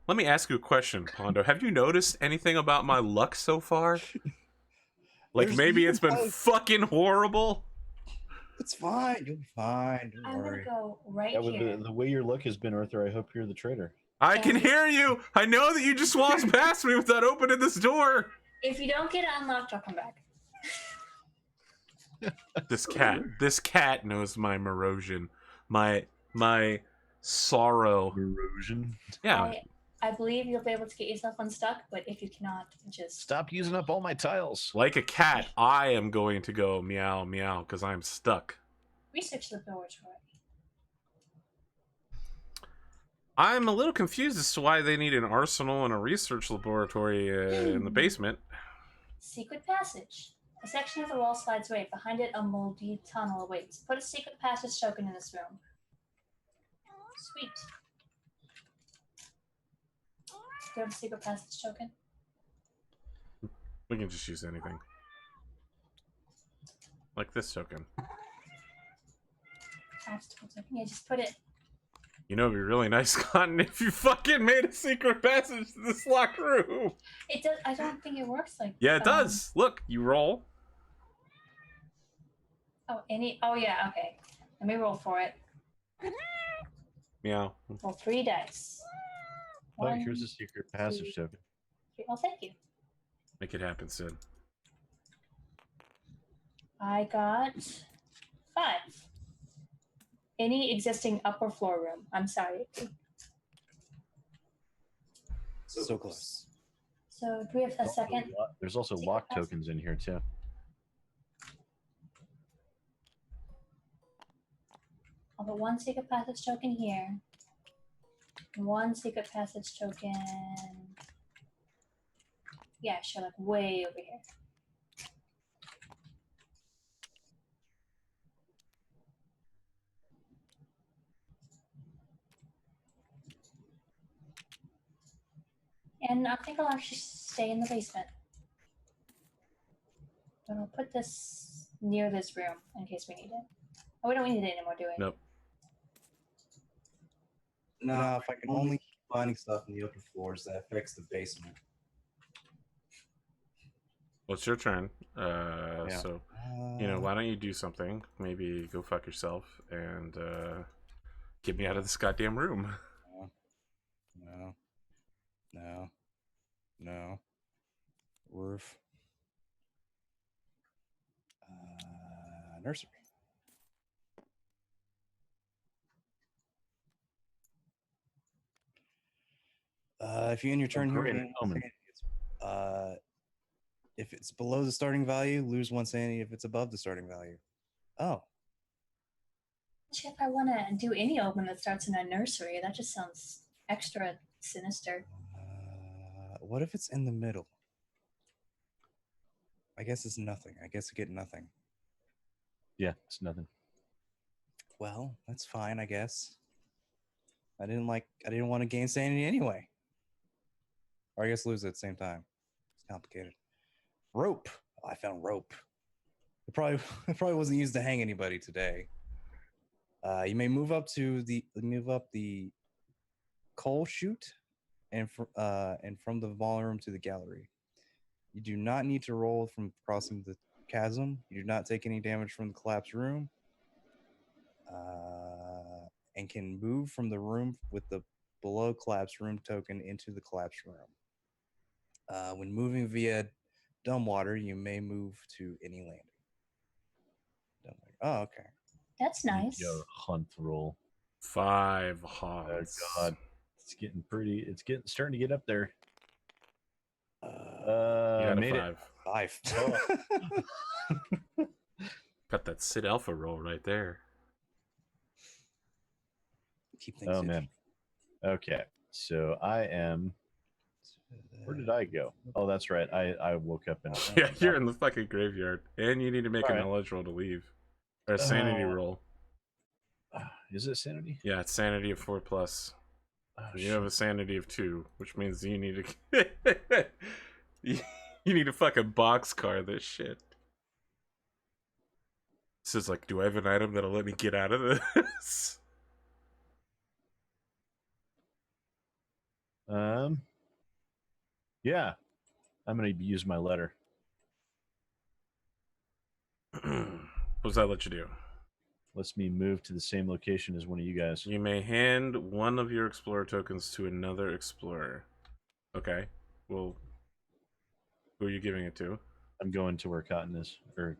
Let me ask you a question, Pondo. Have you noticed anything about my luck so far? Like maybe it's been fucking horrible. It's fine. You'll be fine. Don't I'm worry. gonna go right Yeah, with here. the way your luck has been, Arthur, I hope you're the traitor. I can hear you. I know that you just walked past me without opening this door. If you don't get unlocked, I'll come back. This cat knows my morosion, my sorrow. Erosion. Yeah. I believe you'll be able to get yourself unstuck, but if you cannot, just Stop using up all my tiles. Like a cat, I am going to go meow meow because I'm stuck. research the laboratory. I'm a little confused as to why they need an arsenal and a research laboratory in the basement. Secret passage. A section of the wall slides away. Behind it, a moldy tunnel awaits. Put a secret passage token in this room. Sweet. Do you have a secret passage token? We can just use anything. Like this token. Obstacle token. Yeah, just put it. You know, it'd be really nice, Cotton, if you fucking made a secret passage to this locked room. It does. I don't think it works like. Yeah, it does. Look, you roll. Oh, any. Oh yeah. Okay. Let me roll for it. Meow. Roll 3 dice. Oh, One, here's a secret passage token. 3. Oh, thank you. Make it happen, Sid. I got 5. Any existing upper floor room. I'm sorry. So close. So do we have a second? There's also secret lock passage? tokens in here too. I'll put 1 secret passage token here. 1 secret passage token. Yeah, sure, like way over here. And I think I'll actually stay in the basement. But I'll put this near this room in case we need it. Oh, we don't need it anymore, do we? Nope. No, if I can only keep finding stuff in the upper floors, that affects the basement. Well, it's your turn. So, you know, why don't you do something? Maybe go fuck yourself and get me out of this goddamn room. No. No. No. Roof. Nursery. If you end your turn here, great gain omen. one If it's below the starting value, lose 1 sanity. If it's above the starting value. Oh. Actually, if I want to do any omen that starts in a nursery, that just sounds extra sinister. What if it's in the middle? I guess it's nothing. I guess I get nothing. Yeah, it's nothing. Well, that's fine, I guess. I didn't want to gain sanity anyway. Or I guess lose it at the same time. It's complicated. Rope. Oh, I found rope. It probably wasn't used to hang anybody today. You may move up the coal chute and from the ballroom to the gallery. You do not need to roll from crossing the chasm. You do not take any damage from the collapsed room. And can move from the room with the below collapsed room token into the collapsed room. When moving via Dumbwater, you may move to any landing. Oh, okay. That's nice. Your hunt roll. 5 Oh haunts. God, it's getting pretty. It's starting to get up there. You got a Made 5. 5. Oh. Got that Sid Alpha roll right there. Keep things. Oh man. Okay, so I am. Where did I go? Oh, that's right. I woke up in. Yeah, you're in the fucking graveyard, and you need to make a All right. knowledge roll to leave, or a sanity Oh. roll. Is it sanity? Yeah, it's sanity of 4+. Oh, You have a sanity of 2, which means you need to you need to fucking boxcar this shit. This is like, do I have an item that'll let me get out of this? Yeah, I'm gonna use my letter. What does that let you do? Lets me move to the same location as one of you guys. You may hand one of your explorer tokens to another explorer. Okay. Well, who are you giving it to? I'm going to where Cotton is, or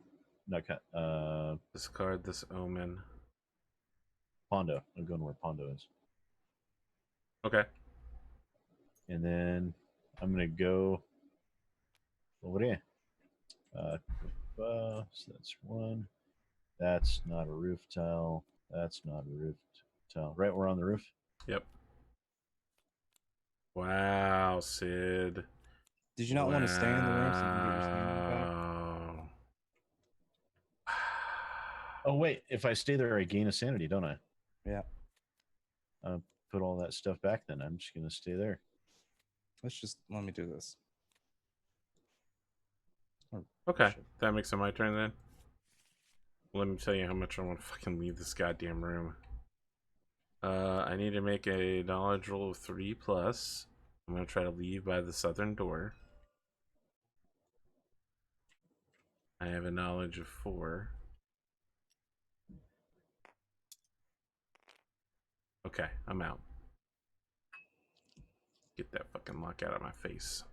not Cotton. Discard this omen. Pondo. I'm going where Pondo is, Okay. and then I'm gonna go over there. So that's one. That's not a roof tile. That's not a roof tile. Right, we're on the roof. Yep. Wow, Sid. Did you not want to stay in the room so you can get your sanity back? Wow. Oh wait, if I stay there, I gain a sanity, don't I? Yeah. Put all that stuff back. Then I'm just gonna stay there. Let me do this. Okay, that makes it my turn then. Let me tell you how much I want to fucking leave this goddamn room. I need to make a knowledge roll of 3+. I'm gonna try to leave by the southern door. I have a knowledge of 4. Okay, I'm out. Get that fucking lock out of my face.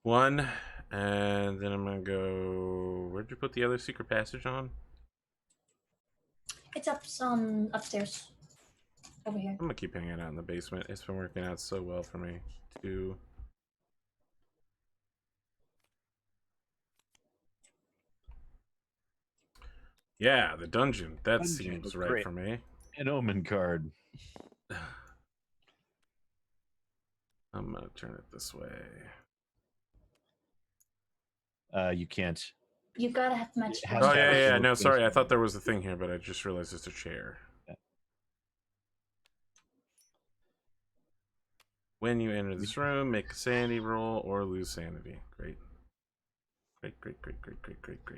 1, and then I'm gonna go. Where'd you put the other secret passage on? It's upstairs. Over here. I'm gonna keep hanging out in the basement. It's been working out so well for me. 2. Yeah, the dungeon. That seems right great. for me. An omen card. I'm gonna turn it this way. You can't. You gotta have to match. It has Oh to have yeah. a No, sorry. I basement. thought there was a thing here, but I just realized it's a chair. Yeah. When you enter this room, make a sanity roll or lose sanity. Great.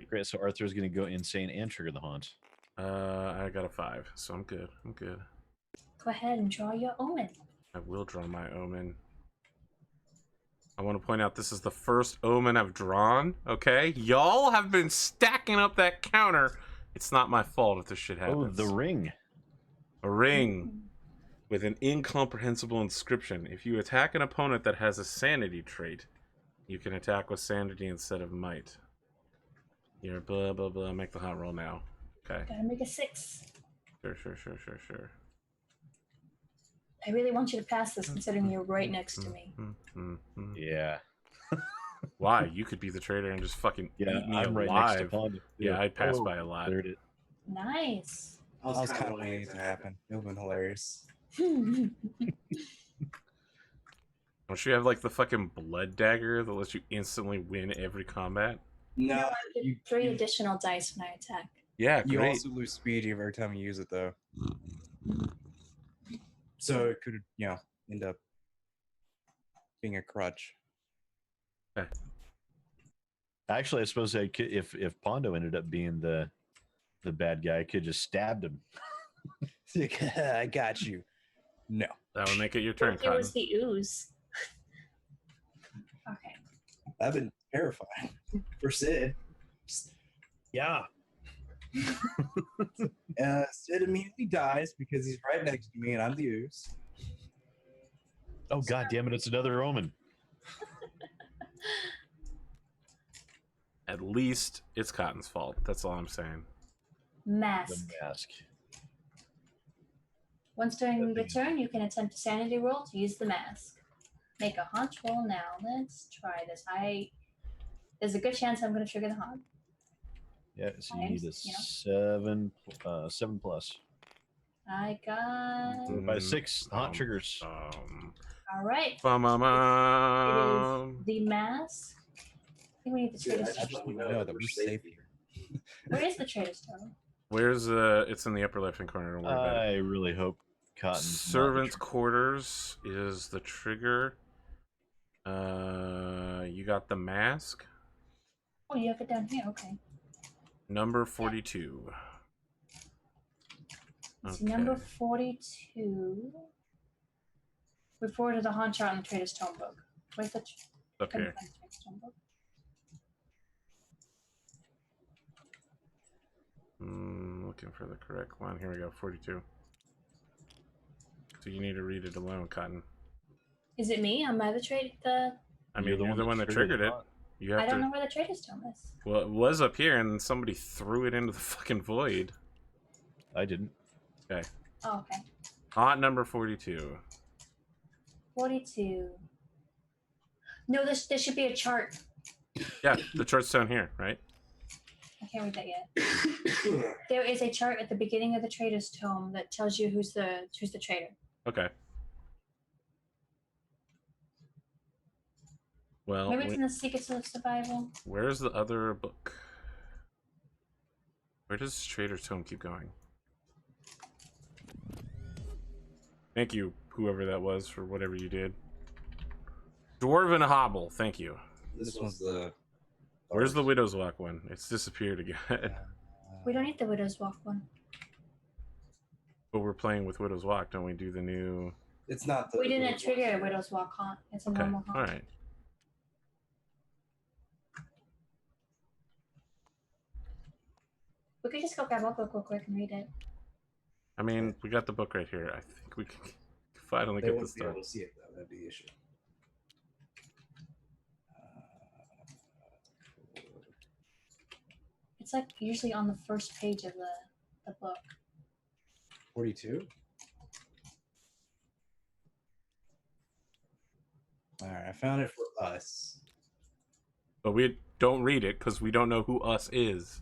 Great. So Arthur's gonna go insane and trigger the haunt. I got a 5, so I'm good. Go ahead and draw your omen. I will draw my omen. I want to point out this is the first omen I've drawn. Okay, y'all have been stacking up that counter. It's not my fault if this shit happens. Oh, the ring. A ring with an incomprehensible inscription. If you attack an opponent that has a sanity trait, you can attack with sanity instead of might. You're blah blah blah. Make the hot roll now. Okay. Gotta make a 6. Sure. I really want you to pass this, considering you're right next to me. Yeah. Why? You could be the traitor and just fucking Yeah, eat me I'm alive. right next to Pondo. Yeah, I'd pass by a lot. Cleared it. Nice. I was kind of waiting to happen. It would have been hilarious. Don't you have like the fucking blood dagger that lets you instantly win every combat? No, No, I get you, 3 you, additional dice when I attack. Yeah, you great. also lose speed every time you use it, though. So it could, end up being a crutch. Actually, I suppose I could, if Pondo ended up being the bad guy, I could just stabbed him. I got you. No. That would make it your turn, What if there Cotton. was the ooze? Okay. I've been terrified for Sid. Yeah. Sid immediately dies because he's right next to me and I'm the ooze. Oh god damn it! It's another omen. At least it's Cotton's fault. That's all I'm saying. The Mask. mask. Once during your turn, you can attempt a sanity roll to use the mask. Make a haunt roll now. Let's try this. There's a good chance I'm going to trigger the haunt. Yeah, so you need a You know. 7 plus. I got. Do it by 6. Haunt triggers. All right. It Bum-bum-bum. is the mask. I think we need the Dude, trader's I just stone. want to know that we're safe here. Where is the trader's stone? Where's it's in the upper left hand corner. Don't worry about it. I really hope Cotton's Servant's quarters is the trigger. You got the mask. Oh, you have it down here. Okay. Number 42. It's number 42. We forwarded the haunt chart on the trader's tome book. Where's the Up here. trader's tome book? Looking for the correct one. Here we go. 42. So you need to read it alone, Cotton. Is it me? Am I the trade? The I mean, you're the one that triggered it. You have I don't to. know where the trader's tome is. Well, it was up here, and somebody threw it into the fucking void. I didn't. Okay. Oh, okay. Haunt number 42. 42. No, there should be a chart. Yeah, the chart's down here, right? I can't read that yet. There is a chart at the beginning of the trader's tome that tells you who's the trader. Okay. Well, Maybe it's in the Secrets of Survival. where's the other book? Where does Trader's Tome keep going? Thank you, whoever that was, for whatever you did. Dwarven Hobble, thank you. This one's the. Where's the Widow's Walk one? It's disappeared again. We don't need the Widow's Walk one. But we're playing with Widow's Walk, don't we do the new... It's not the. We didn't trigger a Widow's Walk haunt. It's a Okay, normal haunt. alright. We could just go grab a book real quick and read it. I mean, we got the book right here. I think we can finally They get won't this be done. able to see it though. That'd be the issue. It's like usually on the first page of the book. 42. All right, I found it for us. But we don't read it because we don't know who us is.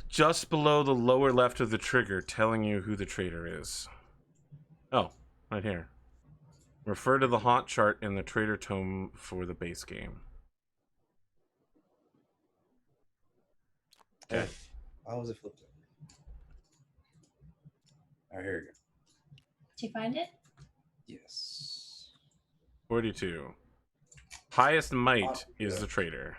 Just below the lower left of the trigger, telling you who the traitor is. Oh, right here. Refer to the haunt chart in the Trader Tome for the base game. Okay. How was it flipped over? All right, here we go. Did you find it? Yes. 42. Highest might is the traitor.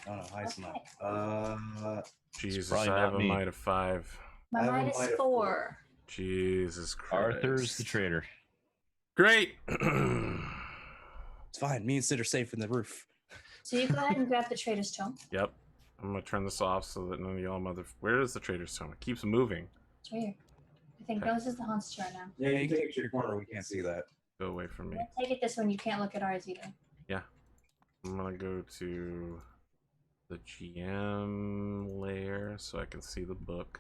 Oh no, high smell. Jesus, probably I have not a me. might of 5. My I have a might is might of 4. Jesus Christ. Arthur's the traitor. Great! It's fine. Me and Sid are safe in the roof. So you go ahead and grab the trader's tome. Yep. I'm gonna turn this off so that none of y'all Where is the Trader's Tome? It keeps moving. It's right here. I think no, this is the haunt's chart now. Yeah, you can take it to your corner. We can't see that. Go away from me. Take it this one. You can't look at ours either. I'm gonna go to the GM layer so I can see the book.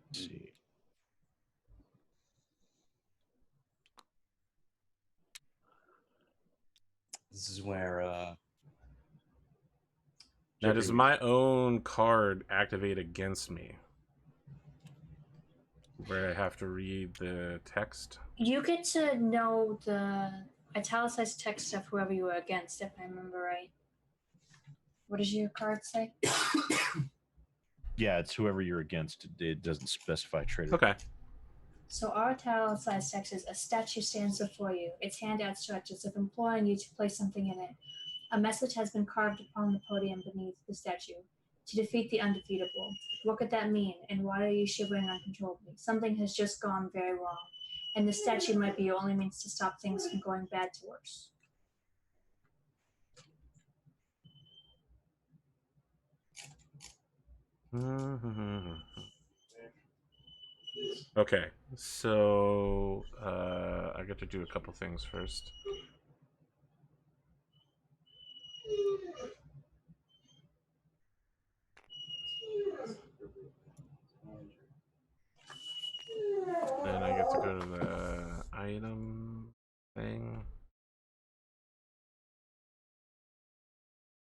Let's see. This is where Now, does Jeopardy my own card activate against me? Where I have to read the text? You get to know the italicized text of whoever you were against, if I remember right. What does your card say? Yeah, it's whoever you're against. It doesn't specify traitor. Okay. So our italicized text is: a statue stands before you, its hand outstretched as if imploring you to place something in it. A message has been carved upon the podium beneath the statue. To defeat the undefeatable. What could that mean? And why are you shivering uncontrollably? Something has just gone very wrong. And the statue might be your only means to stop things from going bad to worse. Okay, so I get to do a couple things first. Then I get to go to the item thing.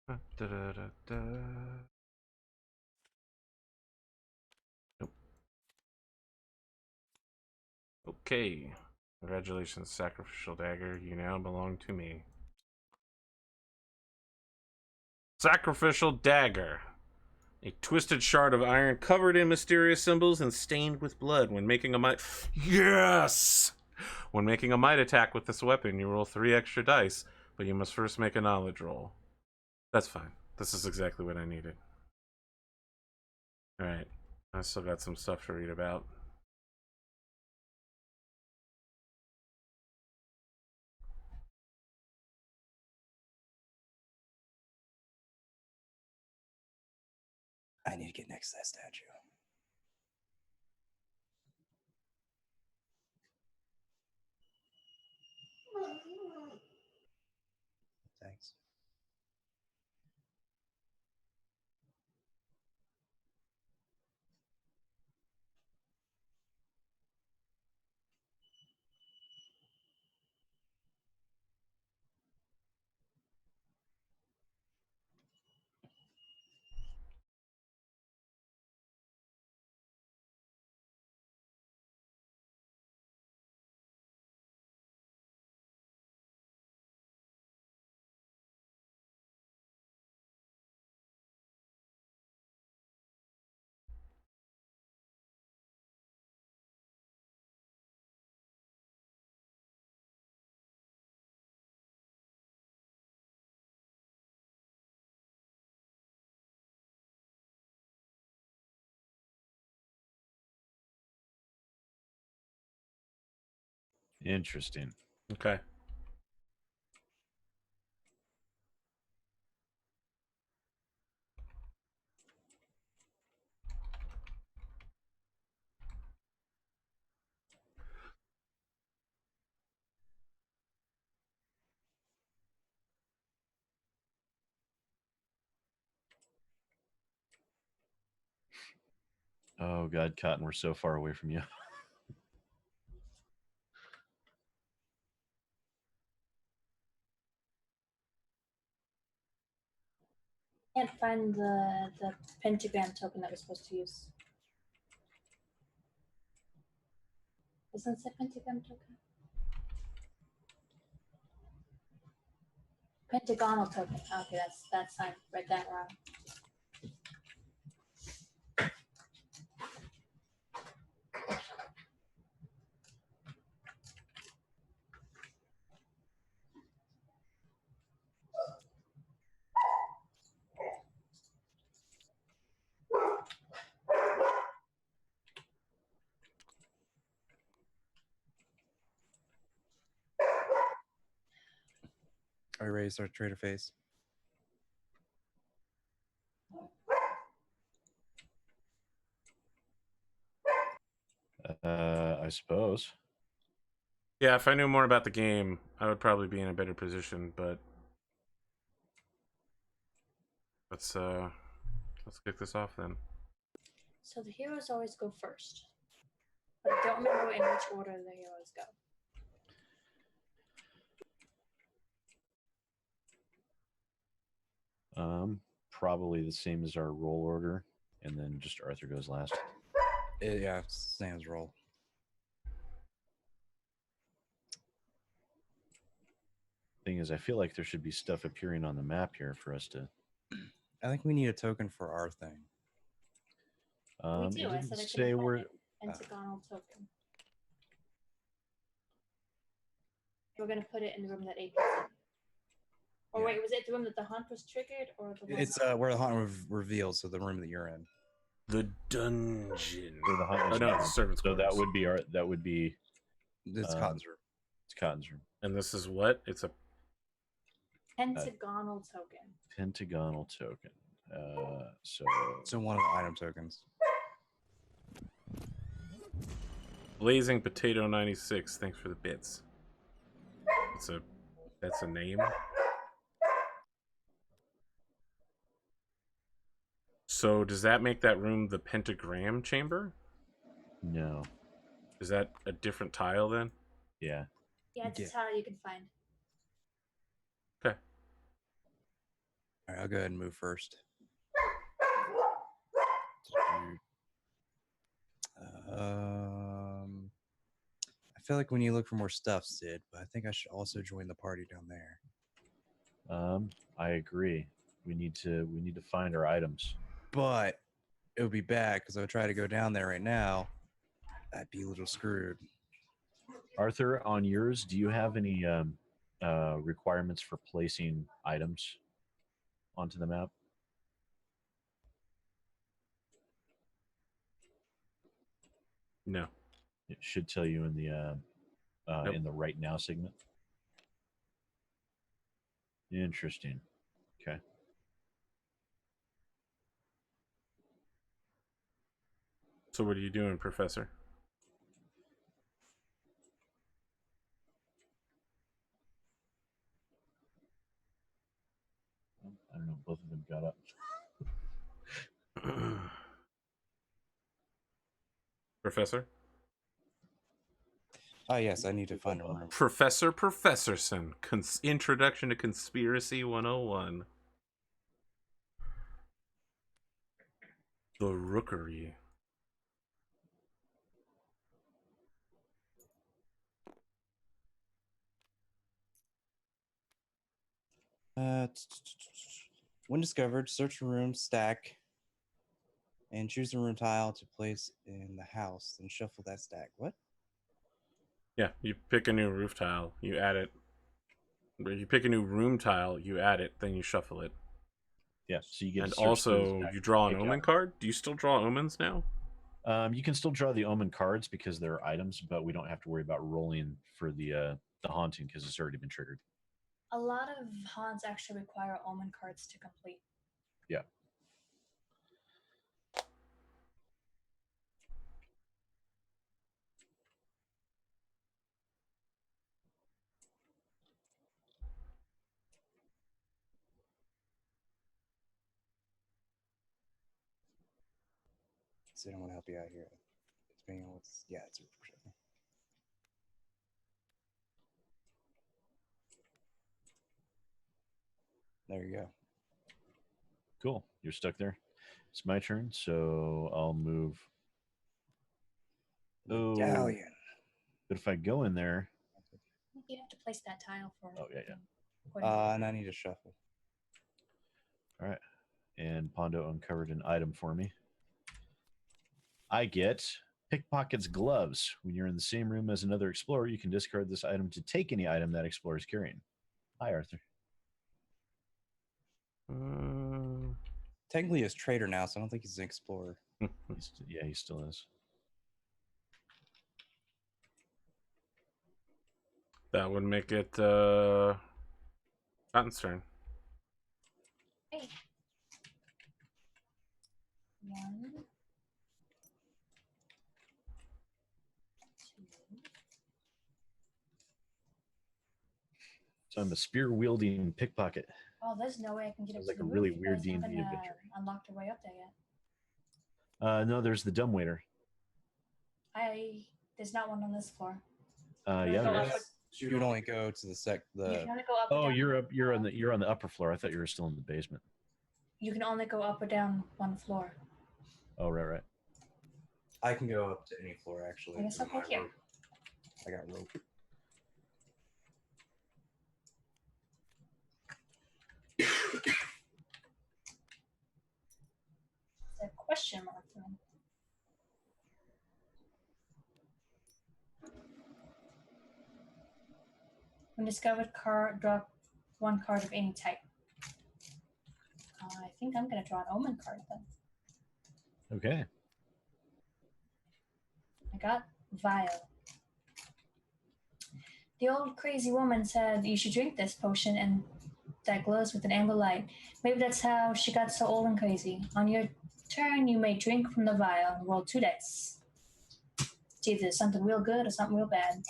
Da-da-da-da. Nope. Okay. Congratulations, Sacrificial Dagger. You now belong to me. Sacrificial Dagger. A twisted shard of iron covered in mysterious symbols and stained with blood. When making a might... Yes! When making a might attack with this weapon, you roll 3 extra dice, but you must first make a knowledge roll. That's fine. This is exactly what I needed. Alright. I still got some stuff to read about. I need to get next to that statue. Thanks. Interesting. Okay. Oh God, Cotton, we're so far away from you. Can't find the pentagram token that we're supposed to use. Doesn't it say pentagram token? Pentagonal token. Okay, that's I read that wrong. I raised our trader face. I suppose. Yeah, if I knew more about the game, I would probably be in a better position, but let's kick this off then. So the heroes always go first. But I don't remember in which order the heroes go. Probably the same as our roll order, and then just Arthur goes last. Yeah, Sam's roll. Thing is, I feel like there should be stuff appearing on the map here for us to. I think we need a token for our thing. We It do. I didn't said I say couldn't where. find it. Pentagonal token. We're gonna put it in the room that AP said. Or Yeah. wait, was it the room that the hunt was triggered, or the one? It's where the hunt reveals, so the room that you're in. The dungeon. Where the hunt Oh was no, revealed. it's servants' So that quarters. would be our. That would be. It's Cotton's room. It's Cotton's room. And this is what? It's a Pentagonal token. Pentagonal token. So one of the item tokens. Blazing Potato 96. Thanks for the bits. That's a name. So does that make that room the pentagram chamber? No. Is that a different tile then? Yeah. Yeah, it's Yeah. a tile you can find. Okay. All right, I'll go ahead and move first. I feel like when you look for more stuff, Sid, but I think I should also join the party down there. I agree. We need to find our items. But it would be bad because I would try to go down there right now. I'd be a little screwed. Arthur, on yours, do you have any requirements for placing items onto the map? No. It should tell you in the Nope. in the right now segment. Interesting. Okay. So what are you doing, Professor? I don't know. Both of them got up. Professor? Oh, yes, I need to find a room. Professor Professorson. Introduction to Conspiracy 101. The Rookery. When discovered, search a room, stack, and choose the room tile to place in the house. Then shuffle that stack. What? Yeah, you pick a new roof tile, you add it. You pick a new room tile, you add it, then you shuffle it. Yeah. So you get And to search through the also, stack you draw an pick omen out. card. Do you still draw omens now? You can still draw the omen cards because they're items, but we don't have to worry about rolling for the haunting because it's already been triggered. A lot of haunts actually require omen cards to complete. Yeah. So I want to help you out here. Depending on what's it's for sure. There you go. Cool. You're stuck there. It's my turn, so I'll move. Oh, Medallion. but if I go in there, You have to place that tile for. Oh, yeah. according to- And I need to shuffle. all right, and Pondo uncovered an item for me. I get Pickpocket's gloves. When you're in the same room as another explorer, you can discard this item to take any item that explorer is carrying. Hi, Arthur. Technically, he's trader now, so I don't think he's an explorer. He still is. That would make it Cotton's turn. Hey. 1, 2. So I'm a spear-wielding pickpocket. Oh, there's no way I can get Sounds up like to the a roof. really You weird guys D&D haven't, adventure. unlocked your way up there yet. No, there's the dumbwaiter. There's not one on this floor. Yeah, Go there up. is. You can only go to the You gotta go up. Oh, and down you're the up. You're on the upper floor. I thought you were still in the basement. You can only go up or down one floor. Oh, right. I can go up to any floor actually. I guess I'll with my pick you. rope. I got rope. There's a question mark for me. When discovered, drop one card of any type. I think I'm going to draw an omen card then. Okay. I got Vial. The old crazy woman said you should drink this potion and that glows with an amber light. Maybe that's how she got so old and crazy. On your turn, you may drink from the vial and roll 2 dice. It's either something real good or something real bad.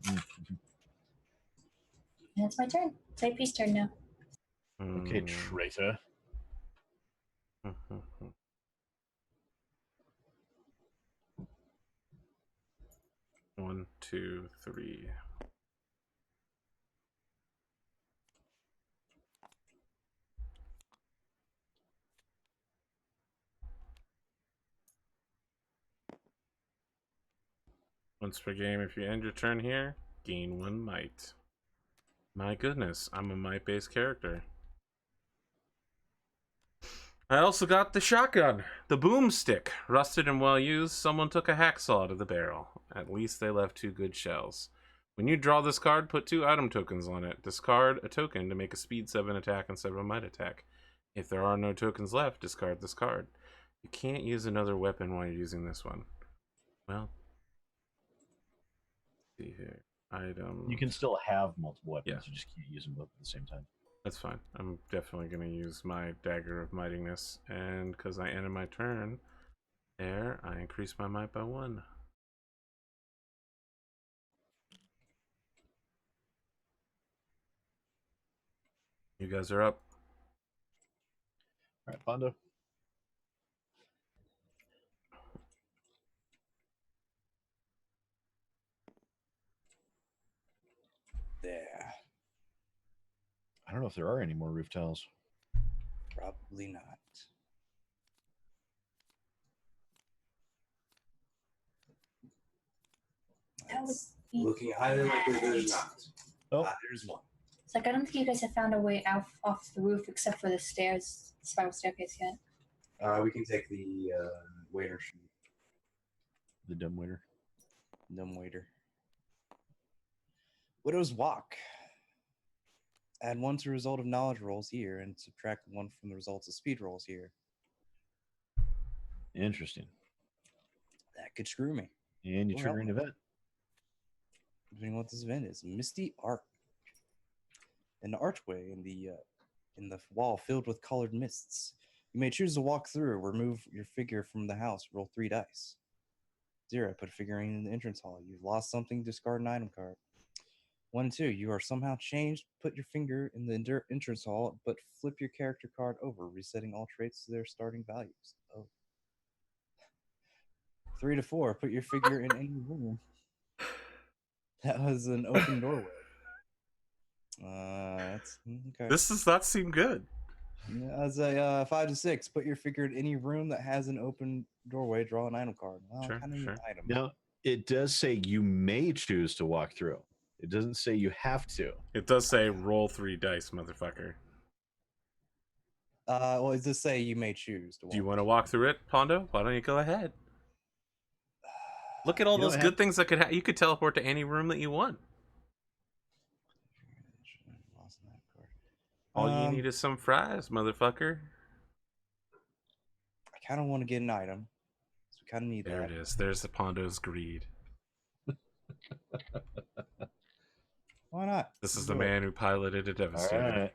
Mm-hmm. And it's my turn. It's AP's turn now. Okay, traitor. 1, 2, 3. Once per game, if you end your turn here, gain 1 might. My goodness, I'm a might-based character. I also got the shotgun, the boomstick. Rusted and well used, someone took a hacksaw to the barrel. At least they left 2 good shells. When you draw this card, put 2 item tokens on it. Discard a token to make a speed 7 attack instead of a might attack. If there are no tokens left, discard this card. You can't use another weapon while you're using this one. Well, let's see here. Item. You can still have multiple weapons. Yeah. You just can't use them both at the same time. That's fine. I'm definitely going to use my Dagger of Mightiness, and because I ended my turn there, I increase my might by 1. You guys are up. All right, Pondo. There. I don't know if there are any more roof tiles. Probably not. That would It's be- looking highly likely there's not. Oh, There's one. It's like I don't think you guys have found a way out off the roof except for the stairs, spiral staircase yet. We can take the waiter sheet. the dumb waiter. Dumb waiter. Widow's Walk. Add 1 to result of knowledge rolls here and subtract 1 from the results of speed rolls here. Interesting. That could screw me. And you Or trigger help an me. event. Depending on what this event is. Misty Arch. An archway in the wall filled with colored mists. You may choose to walk through or remove your figure from the house. Roll 3 dice. 0. Put a figurine in the entrance hall. You've lost something. Discard an item card. 1 and 2. You are somehow changed. Put your finger in the entrance hall, but flip your character card over, resetting all traits to their starting values. Oh. 3 to 4. Put your figure in any room that was an open doorway. That's okay. This does not seem good. As a 5 to 6, put your figure in any room that has an open doorway. Draw an item card. Well, Sure, kind of sure. an item. Now, it does say you may choose to walk through. It doesn't say you have to. It does say roll 3 dice, motherfucker. Well, it does say you may choose to. Do you want to walk through it, Pondo? Why don't you go ahead? Look at all You don't those have- good things that could you could teleport to any room that you want. Lost that card. All you need is some fries, motherfucker. I kind of want to get an item, so we kind of need There that. it is. There's the Pondo's greed. Why not? This is Let's the do it. man who piloted a All Devastator. right.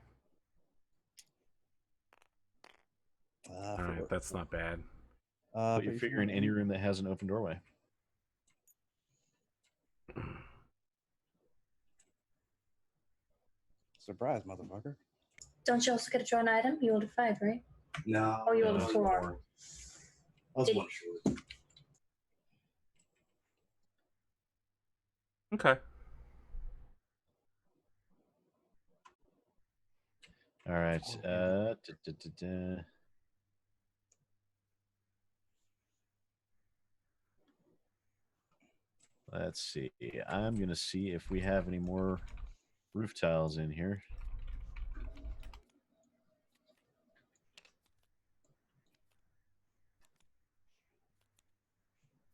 All right, that's not bad. Put your figure in any room that has an open doorway. Surprise, motherfucker. Don't you also get to draw an item? You rolled a 5, right? No. Oh, you rolled No, a 4. I was Did- one short. Okay. All right. Let's see. I'm going to see if we have any more roof tiles in here.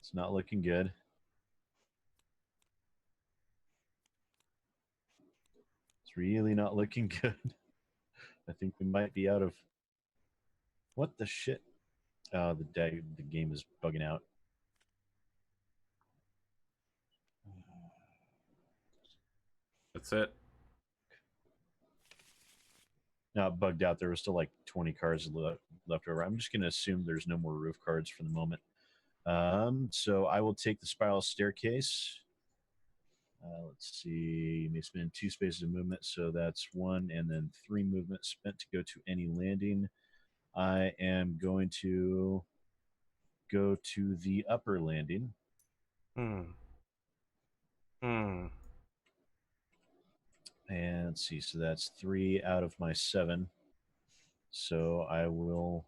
It's not looking good. It's really not looking good. I think we might be out of... What the shit? Oh, the game is bugging out. That's it. No, it bugged out. There were still like 20 cards left over. I'm just going to assume there's no more roof cards for the moment. So I will take the spiral staircase. Let's see. You may spend 2 spaces of movement, so that's 1, and then 3 movement spent to go to any landing. I am going to go to the upper landing. And let's see. So that's 3 out of my 7. So I will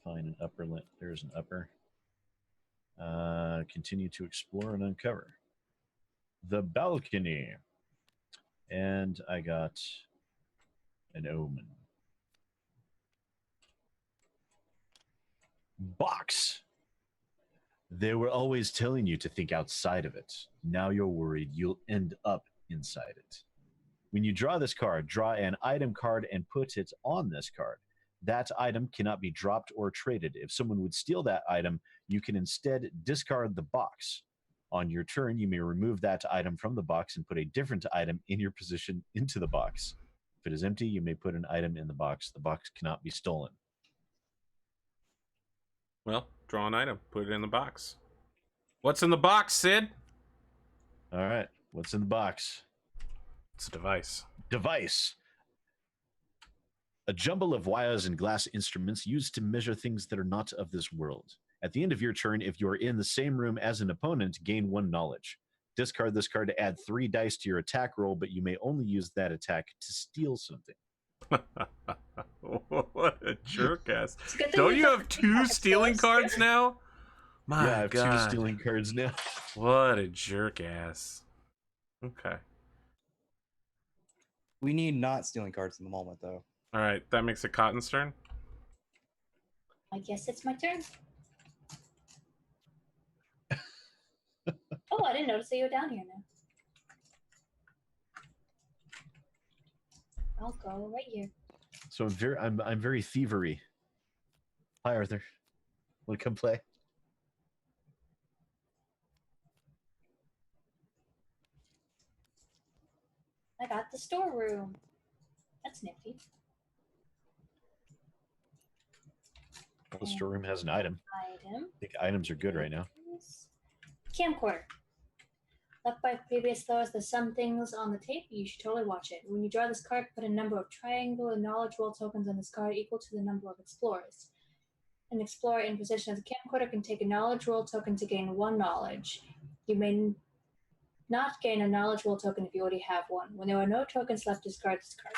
find an upper. There's an upper. Continue to explore and uncover the balcony. And I got an omen. Box. They were always telling you to think outside of it. Now you're worried you'll end up inside it. When you draw this card, draw an item card and put it on this card. That item cannot be dropped or traded. If someone would steal that item, you can instead discard the box. On your turn, you may remove that item from the box and put a different item in your position into the box. If it is empty, you may put an item in the box. The box cannot be stolen. Well, draw an item, put it in the box. What's in the box, Sid? All right. What's in the box? It's a device. Device. A jumble of wires and glass instruments used to measure things that are not of this world. At the end of your turn, if you're in the same room as an opponent, gain 1 knowledge. Discard this card to add 3 dice to your attack roll, but you may only use that attack to steal something. What a jerk ass. It's a good thing Don't we you took have the 2 cards stealing first. cards now? My Yeah, I have God. 2 stealing cards now. What a jerk ass. Okay. We need not stealing cards in the moment, though. All right, that makes it Cotton's turn. I guess it's my turn. Oh, I didn't notice that you were down here now. I'll go right here. So I'm very thievery. Hi, Arthur. Want to come play? I got the storeroom. That's nifty. The storeroom has an item. Item. I think items are good right now. Camcorder. Left by previous throwers, there's some things on the tape. You should totally watch it. When you draw this card, put a number of triangle and knowledge roll tokens on this card equal to the number of explorers. An explorer in possession of the camcorder can take a knowledge roll token to gain 1 knowledge. You may not gain a knowledge roll token if you already have 1. When there are no tokens left, discard this card.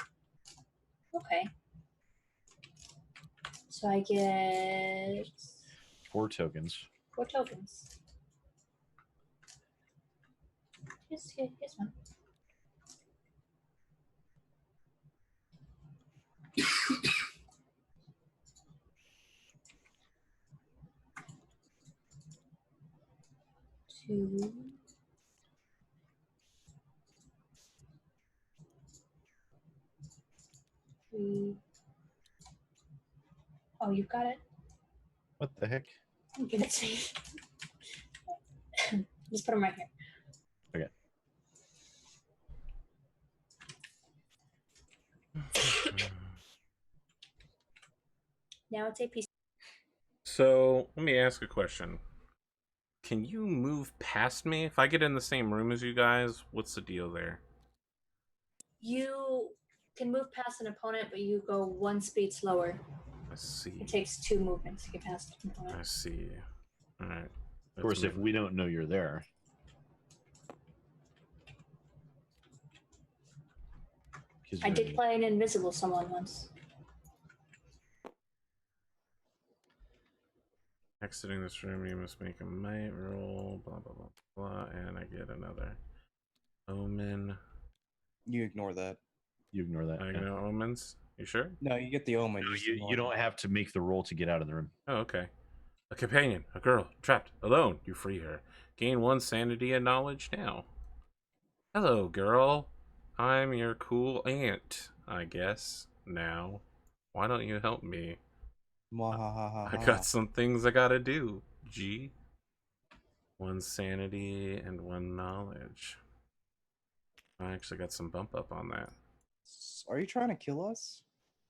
Okay. So I get 4 tokens. 4 tokens. Here's one. Two. 3. Oh, you've got it. What the heck? Give it to me. Just put them right here. Okay. Now it's a piece. So let me ask a question. Can you move past me? If I get in the same room as you guys, what's the deal there? You can move past an opponent, but you go 1 speed slower. I see. It takes 2 movements to get past an opponent. I see. All right. Of course, if we don't know you're there. I did play an invisible someone once. Exiting this room, you must make a might roll, blah, blah, blah, blah, and I get another omen. You ignore that. You ignore that. I yeah. know omens. You sure? No, you get the omen. No, just you ignore don't have to make the roll to get out of the room. Oh, okay. A companion, a girl, trapped, alone. You free her. Gain 1 sanity and knowledge now. Hello, girl. I'm your cool aunt, I guess, now. Why don't you help me? I got some things I gotta do, G. 1 sanity and 1 knowledge. I actually got some bump up on that. Are you trying to kill us?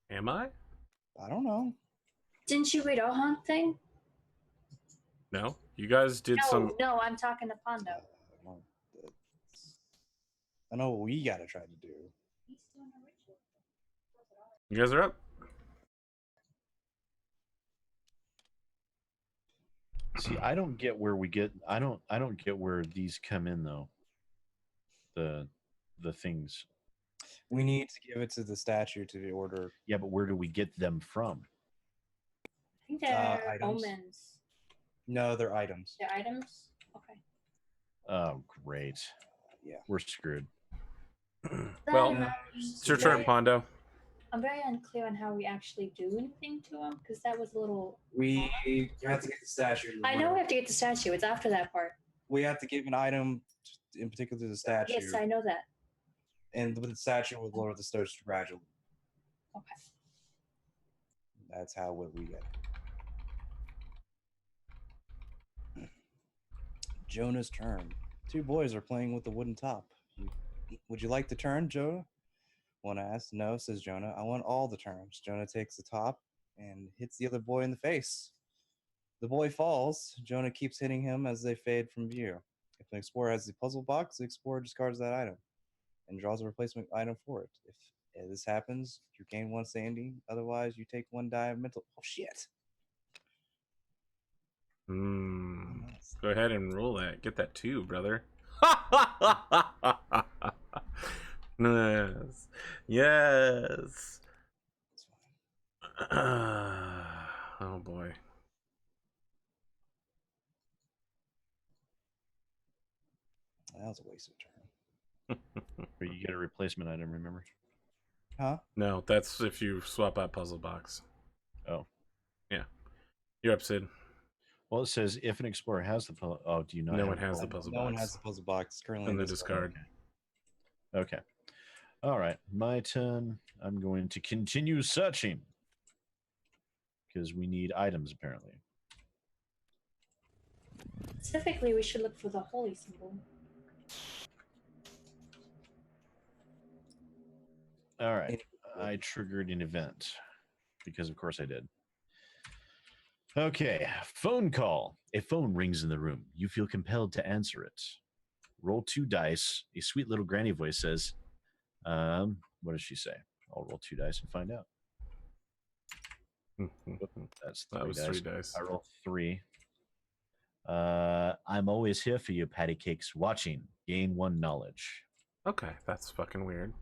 Am I? I don't know. Didn't you read Ohan thing? No? You guys did some... No, I'm talking to Pondo. I know what we gotta try to do. You guys are up? See, I don't get where we get. I don't get where these come in though. The things. We need to give it to the statue to order. Yeah, but where do we get them from? I think they're Items. omens. No, they're items. They're items? Okay. Oh, great. Yeah. We're screwed. Well, Then, it's your turn, Pondo. I'm very unclear on how we actually do anything to him, because that was a little... We have to get the statue. I know we have to get the statue. It's after that part. We have to give an item, in particular to the statue. Yes, I know that. And with the statue, we'll lower the statue gradually. Okay. That's how we get it. Jonah's turn. 2 boys are playing with the wooden top. Would you like the turn, Jonah? One asks. No, says Jonah. I want all the turns. Jonah takes the top and hits the other boy in the face. The boy falls. Jonah keeps hitting him as they fade from view. If an explorer has the puzzle box, the explorer discards that item and draws a replacement item for it. If this happens, you gain 1 sanity. Otherwise, you take 1 die of mental. Oh, shit. Go ahead and roll that. Get that 2, brother. Yes. Yes. Oh boy. That was a waste of a turn. Or you get a replacement item, remember? Huh? No, that's if you swap out puzzle box. Oh. Yeah. You're up, Sid. Well, it says if an explorer has the puzzle. Oh, do you not? No have one a has the puzzle? puzzle No box. one has the puzzle box currently In the discard. Okay. All right. My turn. I'm going to continue searching because we need items apparently. Specifically, we should look for the holy symbol. All right. I triggered an event because, of course, I did. Okay. Phone call. A phone rings in the room. You feel compelled to answer it. Roll 2 dice. A sweet little granny voice says, what does she say? I'll roll 2 dice and find out. That's 3 That was dice. 3 dice. I roll 3. I'm always here for you, patty cakes. Watching. Gain 1 knowledge. Okay, that's fucking weird.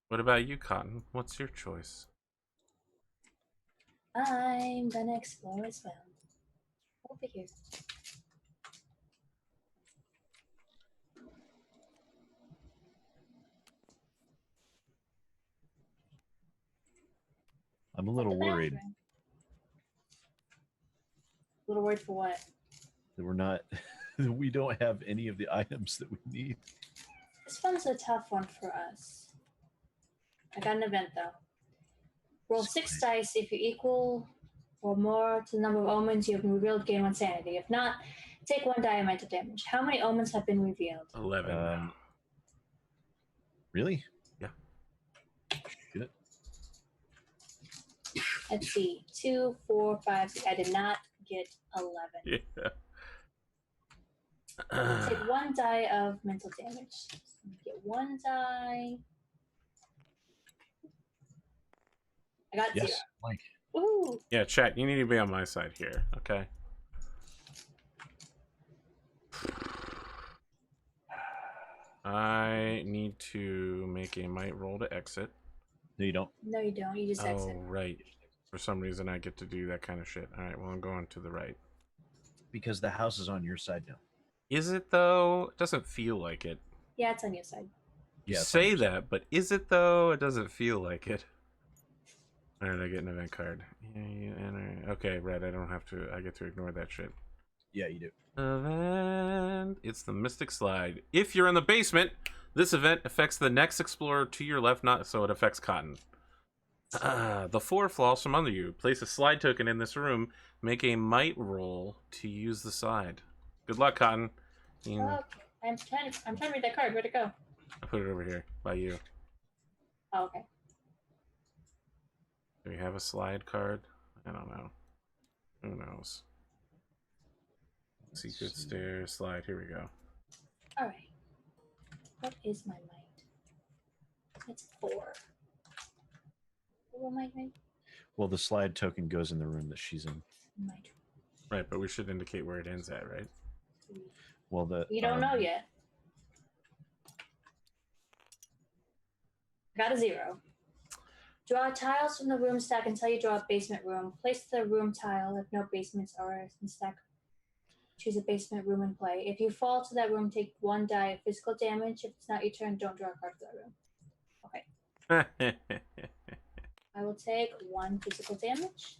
What about you, Cotton? What's your choice? I'm gonna explore as well. Over here. I'm a little worried Bathroom. A little worried for what? that we're not, we don't have any of the items that we need. This one's a tough one for us. I got an event though. Roll 6 dice. If you equal or more to the number of omens you have revealed, gain 1 sanity. If not, take 1 die of mental damage. How many omens have been revealed? 11. Really? Yeah. Shit. Let's see. 2, 4, 5, 6. I did not get 11. Yeah. Take 1 die of mental damage. Get 1 die. I got 0. Yes, Mike. Ooh. Yeah, chat, you need to be on my side here, okay? I need to make a might roll to exit. No, you don't. No, you don't. You just Oh, exit. right. For some reason, I get to do that kind of shit. All right, well, I'm going to the right. Because the house is on your side now. Is it, though? It doesn't feel like it. Yeah, it's on your side. You Yeah, it's on say your side. that, but is it, though? It doesn't feel like it. All right, I get an event card. Yeah, you enter. Okay, Red, I don't have to. I get to ignore that shit. Yeah, you do. Event. It's the Mystic Slide. If you're in the basement, this event affects the next explorer to your left, not so it affects Cotton. The 4 falls from under you. Place a slide token in this room. Make a might roll to use the slide. Good luck, Cotton. Okay. I'm trying to read that card. Where'd it go? I put it over here by you. Oh, okay. Do we have a slide card? I don't know. Who knows? Secret Stair slide. Here we go. All right. What is my might? It's 4. What might I? Well, the slide token goes in the room that she's in. Might. Right, but we should indicate where it ends at, right? Well, the You don't know yet. Got a 0. Draw tiles from the room stack until you draw a basement room. Place the room tile if no basements are in the stack. Choose a basement room and play. If you fall to that room, take 1 die of physical damage. If it's not your turn, don't draw a card for that room. Okay. I will take 1 physical damage,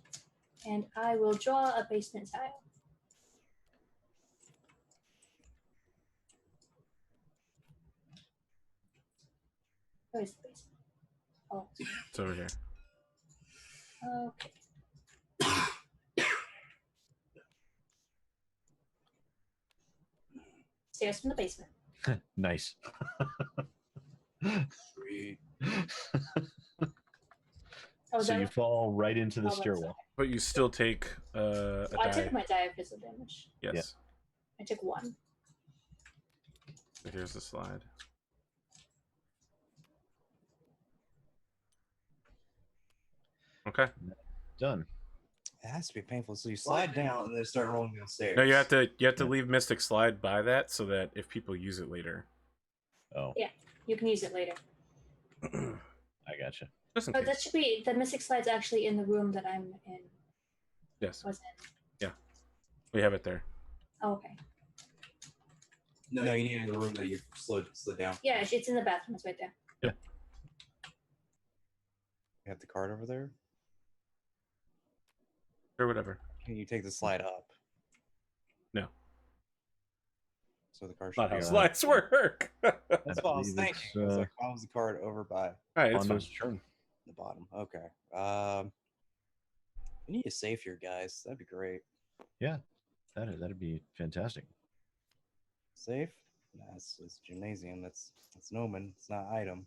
and I will draw a basement tile. Where's the basement? Oh, It's over here. okay. Stairs from the basement. nice. Sweet. Oh, So you fall right into the Oh, that's stairwell. But you still take a I die. took my die of physical damage. Yes. I took 1. So here's the slide. Okay. Done. It has to be painful. So you slide down and then start rolling downstairs. No, you have to Yeah. leave Mystic Slide by that so that if people use it later. Oh, Yeah. You can use it later. I gotcha. Just in Oh, case. that should be the Mystic Slide's actually in the room that I'm in. Yes. Was in. We have it there. Oh, okay. No, you need it in the room that you slid down. Yeah, it's in the bathroom. It's right there. You have the card over there? Or whatever. Can you take the slide up? No. So the card should Not how be slides work. That's what I was believe thinking. it's, I was like, why was the card over by Alright, it's fine. Fondo's turn. the bottom? Okay. We need a safe here, guys. That'd be great. Yeah, that'd be fantastic. Safe? Nah, it's gymnasium. That's Nomen. It's not item.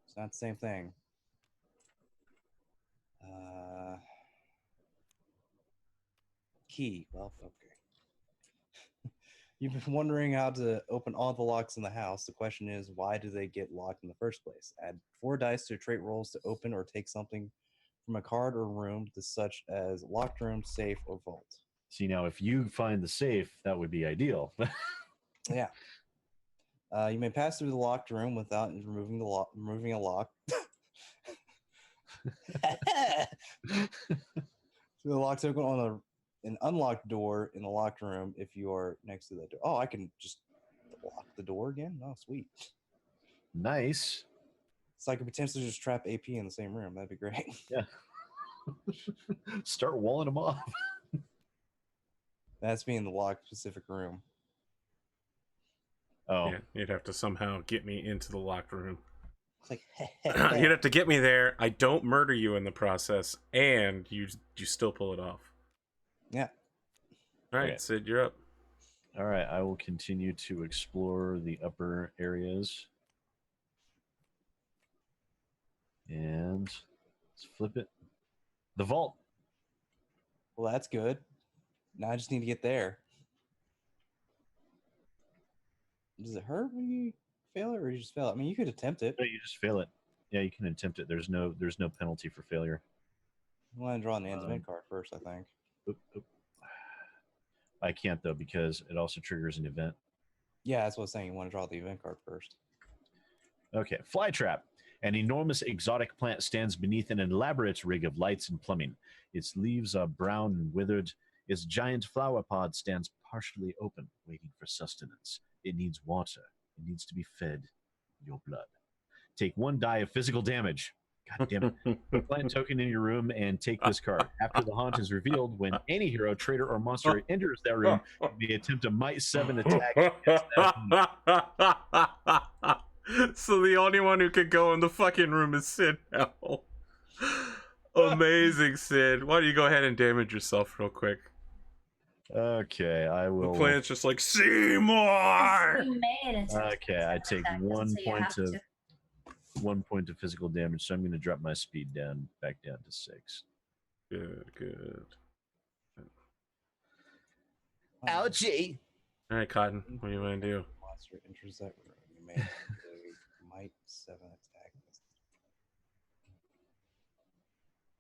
It's not the same thing. Key. Well, okay. You've been wondering how to open all the locks in the house. The question is, why do they get locked in the first place? Add 4 dice to trait rolls to open or take something from a card or room, such as locked room, safe, or vault. See, now if you find the safe, that would be ideal. Yeah. You may pass through the locked room without removing a lock. So the lock's open on an unlocked door in the locked room if you are next to that door. Oh, I can just lock the door again? Oh, sweet. Nice. So I could potentially just trap AP in the same room. That'd be great. Yeah. Start walling them off. That's being the locked specific room. Oh, Yeah, you'd have to somehow get me into the locked room. It's like, You'd have to get me there. I don't murder you in the process, and you still pull it off. yeah. All right, Okay. Sid, you're up. all right. I will continue to explore the upper areas. And let's flip it. The vault. Well, that's good. Now I just need to get there. Does it hurt when you fail it, or you just fail it? I mean, you could attempt it. No, you just fail it. Yeah, you can attempt it. There's no penalty for failure. I want to draw an Ann's event card first, I think. Oop, oop. I can't though because it also triggers an event. Yeah, that's what I was saying. You want to draw the event card first. Okay, fly trap. An enormous exotic plant stands beneath an elaborate rig of lights and plumbing. Its leaves are brown and withered. Its giant flower pod stands partially open, waiting for sustenance. It needs water. It needs to be fed your blood. Take 1 die of physical damage. God damn it. Put a plant token in your room and take this card. After the haunt is revealed, when any hero, traitor, or monster enters that room, you may attempt a Might 7 attack against that haunt. So the only one who can go in the fucking room is Sid now. Amazing, Sid. Why don't you go ahead and damage yourself real quick? Okay, I The will. plant's just like, Seymour! You made an attempt Okay, I take attack, 1 doesn't say you point have of to. 1 point of physical damage, so I'm going to drop my speed down back down to 6. Good, good. Ouchie! All right, Cotton, what do you want to do? Monster enters that room. You may do Might 7 attack.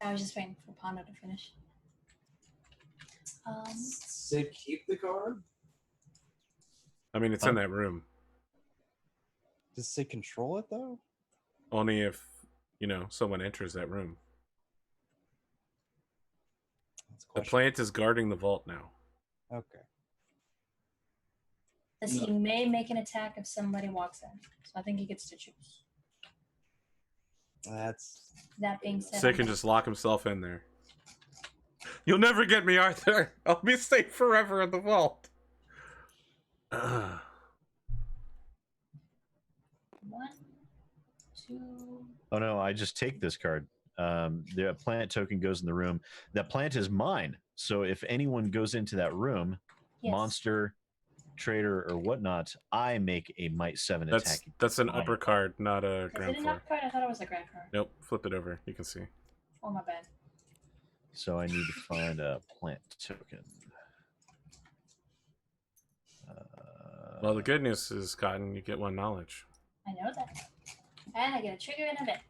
I was just waiting for Pondo to finish. Sid, keep the card. I mean, it's in that room. Does Sid control it though? Only if, someone enters that room. That's a The question. plant is guarding the vault now. Okay. Says he may make an attack if somebody walks in. So I think he gets to choose. That's That being said, Sid can just lock himself in there. You'll never get me, Arthur. I'll be safe forever in the vault. 1, 2. Oh no, I just take this card. The plant token goes in the room. That plant is mine. So if anyone goes into that room, Yes. monster, traitor, or whatnot, I make a Might 7 attack. That's an Mine. upper card, not a Is ground it an floor. up card? I thought it was a grand card. Nope, flip it over. You can see. Oh, my bad. So I need to find a plant token. Well, the good news is, Cotton, you get 1 knowledge. I know that. And I get a trigger and event.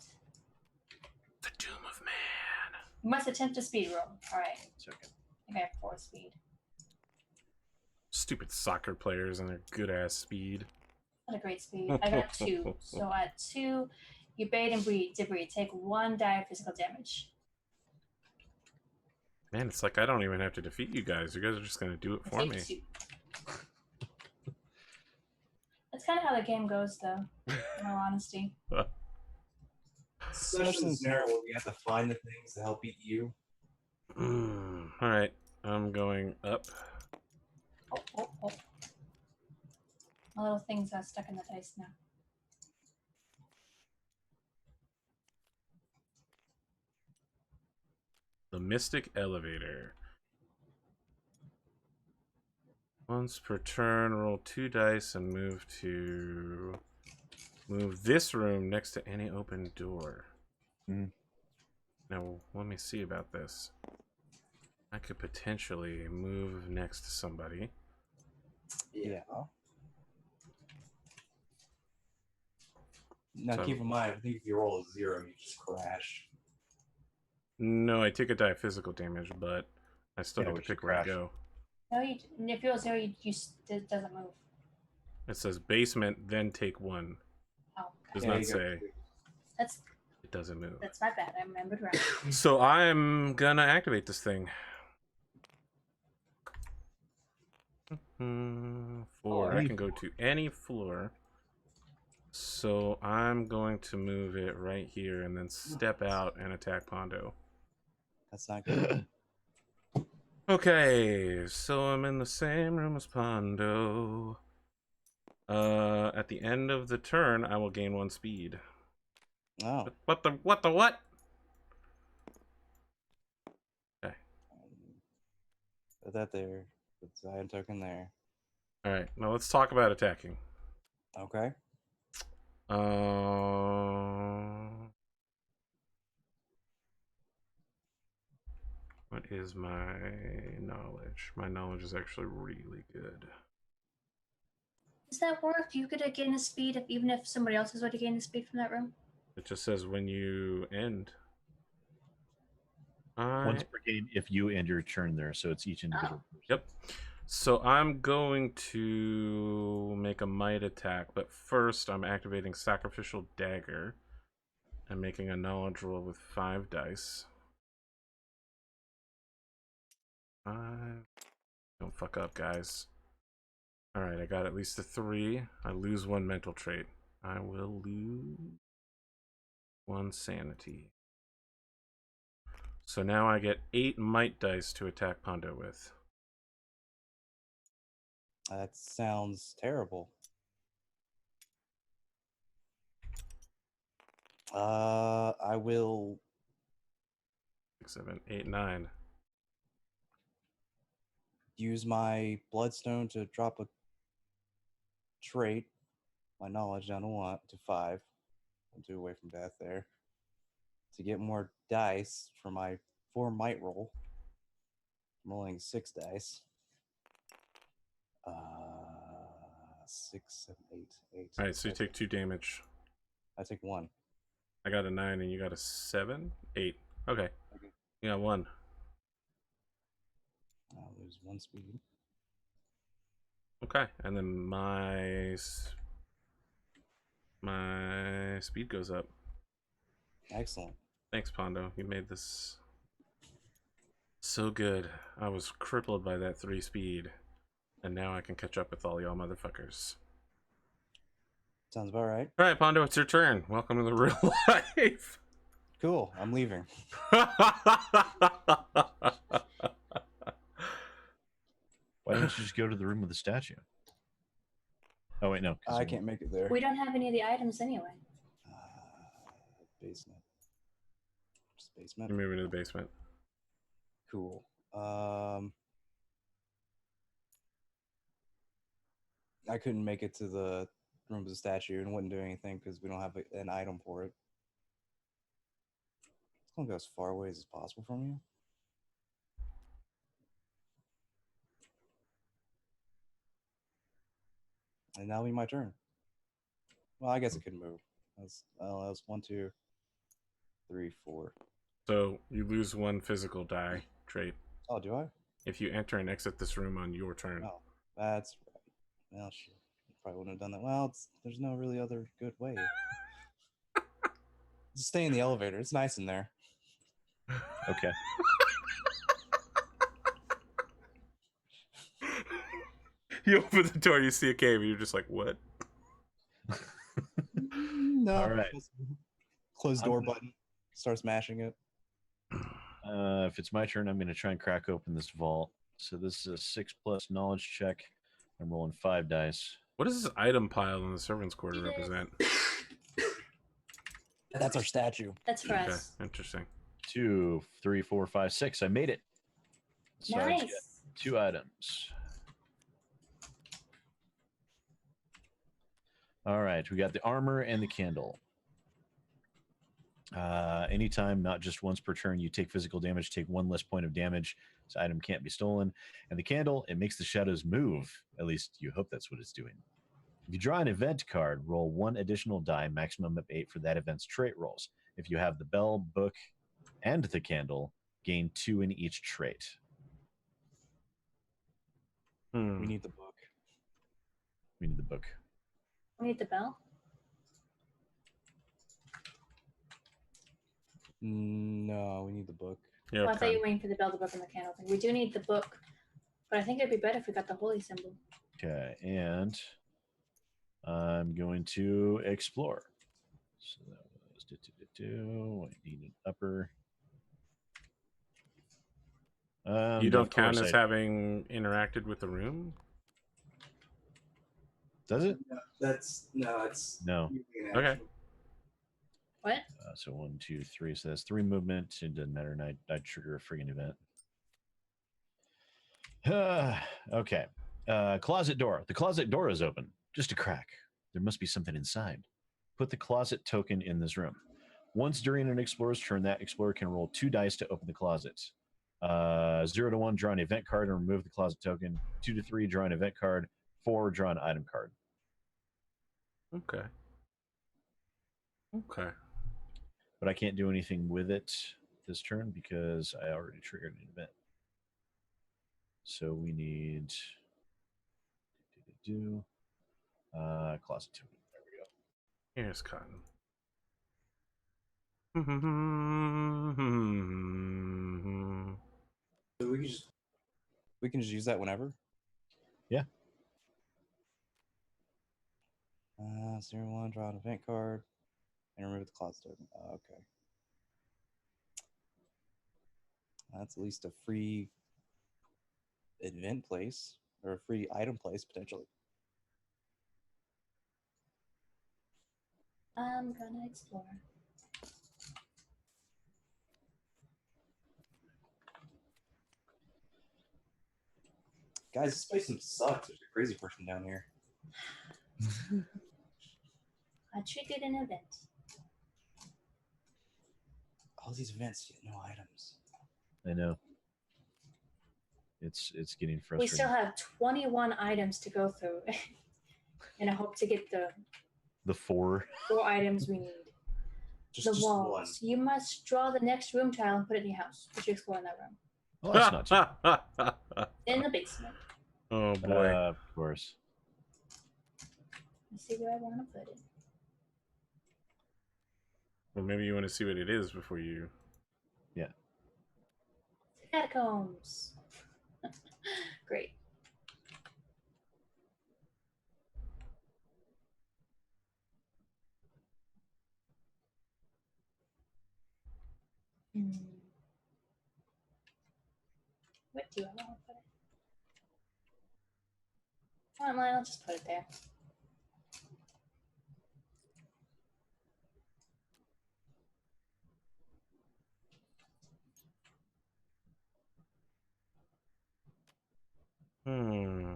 The Doom of Man. You must attempt a speed roll. Alright. Token. I think I have 4 speed. Stupid soccer players and their good-ass speed. Not a great speed. I got 2. So at 2, you bait and debris. Take 1 die of physical damage. Man, it's like I don't even have to defeat you guys. You guys are just going to do it for Take me. 2. That's kind of how the game goes, though. In all honesty. especially in the scenario where we have to find the things to help beat you. Alright, I'm going up. Oh. My little things are stuck in the dice now. The Mystic Elevator. Once per turn, roll 2 dice and move this room next to any open door. Now, let me see about this. I could potentially move next to somebody. Yeah. Now So- keep in mind, I think if you roll a 0, you just crash. No, I take a die of physical damage, but I still Yeah, get to we should pick where to crash. go. No, if you roll 0, it doesn't move. It says basement, then take 1. Oh, Does okay. not you go. say That's it doesn't move. my bad. I remembered right. So I'm gonna activate this thing. 4. I any can go to any floor. So I'm going to move it right here and then step out and attack Pondo. That's not good. Okay, so I'm in the same room as Pondo. At the end of the turn, I will gain 1 speed. Oh. What? Okay. Put that there. Put the item token there. All right, now let's talk about attacking. Okay. What is my knowledge? My knowledge is actually really good. Does that work? Do you get to gain a speed even if somebody else is already gaining speed from that room? It just says when you end. once per game if you end your turn there, so it's each individual. Yep. So I'm going to make a might attack, but first I'm activating Sacrificial Dagger and making a knowledge roll with 5 dice. 5. Don't fuck up, guys. Alright, I got at least a 3. I lose 1 mental trait. I will lose 1 sanity. So now I get 8 might dice to attack Pondo with. That sounds terrible. I will 6, 7, 8, 9. use my bloodstone to drop a trait, my knowledge down to 1 to 5. I'm 2 away from death there. To get more dice for my 4 might roll. I'm rolling 6 dice. 6, 7, 8, 8. Alright, so you take 2 damage. I take 1. I got a 9 and you got a 7? 8. Okay. Okay. You got 1. I'll lose 1 speed. Okay, and then my speed goes up. Excellent. Thanks, Pondo. You made this so good. I was crippled by that 3 speed, and now I can catch up with all y'all motherfuckers. Sounds about right. All right, Pondo, it's your turn. Welcome to the real life. Cool. I'm leaving. Why don't you just go to the room with the statue? Oh wait, no. 'cause I you- can't make it there. We don't have any of the items anyway. Basement. Just basement. You're moving to the basement. Cool. I couldn't make it to the room with the statue and wouldn't do anything because we don't have an item for it. It's gonna go as far away as possible from you. And that'll be my turn. Well, I guess it could move. That was 1, 2, 3, 4. So you lose 1 physical die trait Oh, do I? if you enter and exit this room on your turn. Oh, that's right. Well, shit. Probably wouldn't have done that. Well, there's no really other good way. Just stay in the elevator. It's nice in there. Okay. You open the door, you see a cave, and you're just like, what? No. All right. Close door button. Start smashing it. If it's my turn, I'm going to try and crack open this vault. So this is a 6+ knowledge check. I'm rolling 5 dice. What does this item pile in the servants' quarter represent? That's our statue. That's for Okay, us. interesting. 2, 3, 4, 5, 6. I made it. So I just get Nice. 2 items. All right, we got the armor and the candle. Anytime, not just once per turn, you take physical damage, take 1 less point of damage. This item can't be stolen. And the candle, it makes the shadows move. At least you hope that's what it's doing. If you draw an event card, roll 1 additional die, maximum of 8 for that event's trait rolls. If you have the bell, book, and the candle, gain 2 in each trait. We need the book. We need the book. We need the bell. No, we need the book. Yeah, Oh, I thought you were waiting for the bell, the book, and the candle thing. We do need the book, but I think it'd be better if we got the holy symbol. Okay, and I'm going to explore. So that was I need an upper. You don't of course count as I- having interacted with the room? Does it? That's No. Okay. What? So 1, 2, 3. So that's 3 movement. It doesn't matter. And I trigger a friggin' event. Okay. Closet door. The closet door is open. Just a crack. There must be something inside. Put the closet token in this room. Once during an explorer's turn, that explorer can roll 2 dice to open the closet. 0 to 1, draw an event card and remove the closet token. 2 to 3, draw an event card. 4, draw an item card. Okay. Okay. But I can't do anything with it this turn because I already triggered an event. So we need closet token. There we go. Here's Cotton. So we can just use that whenever. Yeah. 01, draw an event card, and remove the closet token. Okay. That's at least a free event place or a free item place potentially. I'm gonna explore. Guys, this place sucks. There's a crazy person down here. I triggered an event. All these events, yet no items. I know. It's getting We frustrating. still have 21 items to go through, and I hope to get the 4. 4 items we need. Just The one. walls. You must draw the next room tile and put it in your house. Put you explore in that room. Well, that's not too. In the basement. Oh boy. Of course. Let's see where I want to put it. Well, maybe you want to see what it is before you. Yeah. Catacombs. Great. What do I want to put it? I'll just put it there. Hmm.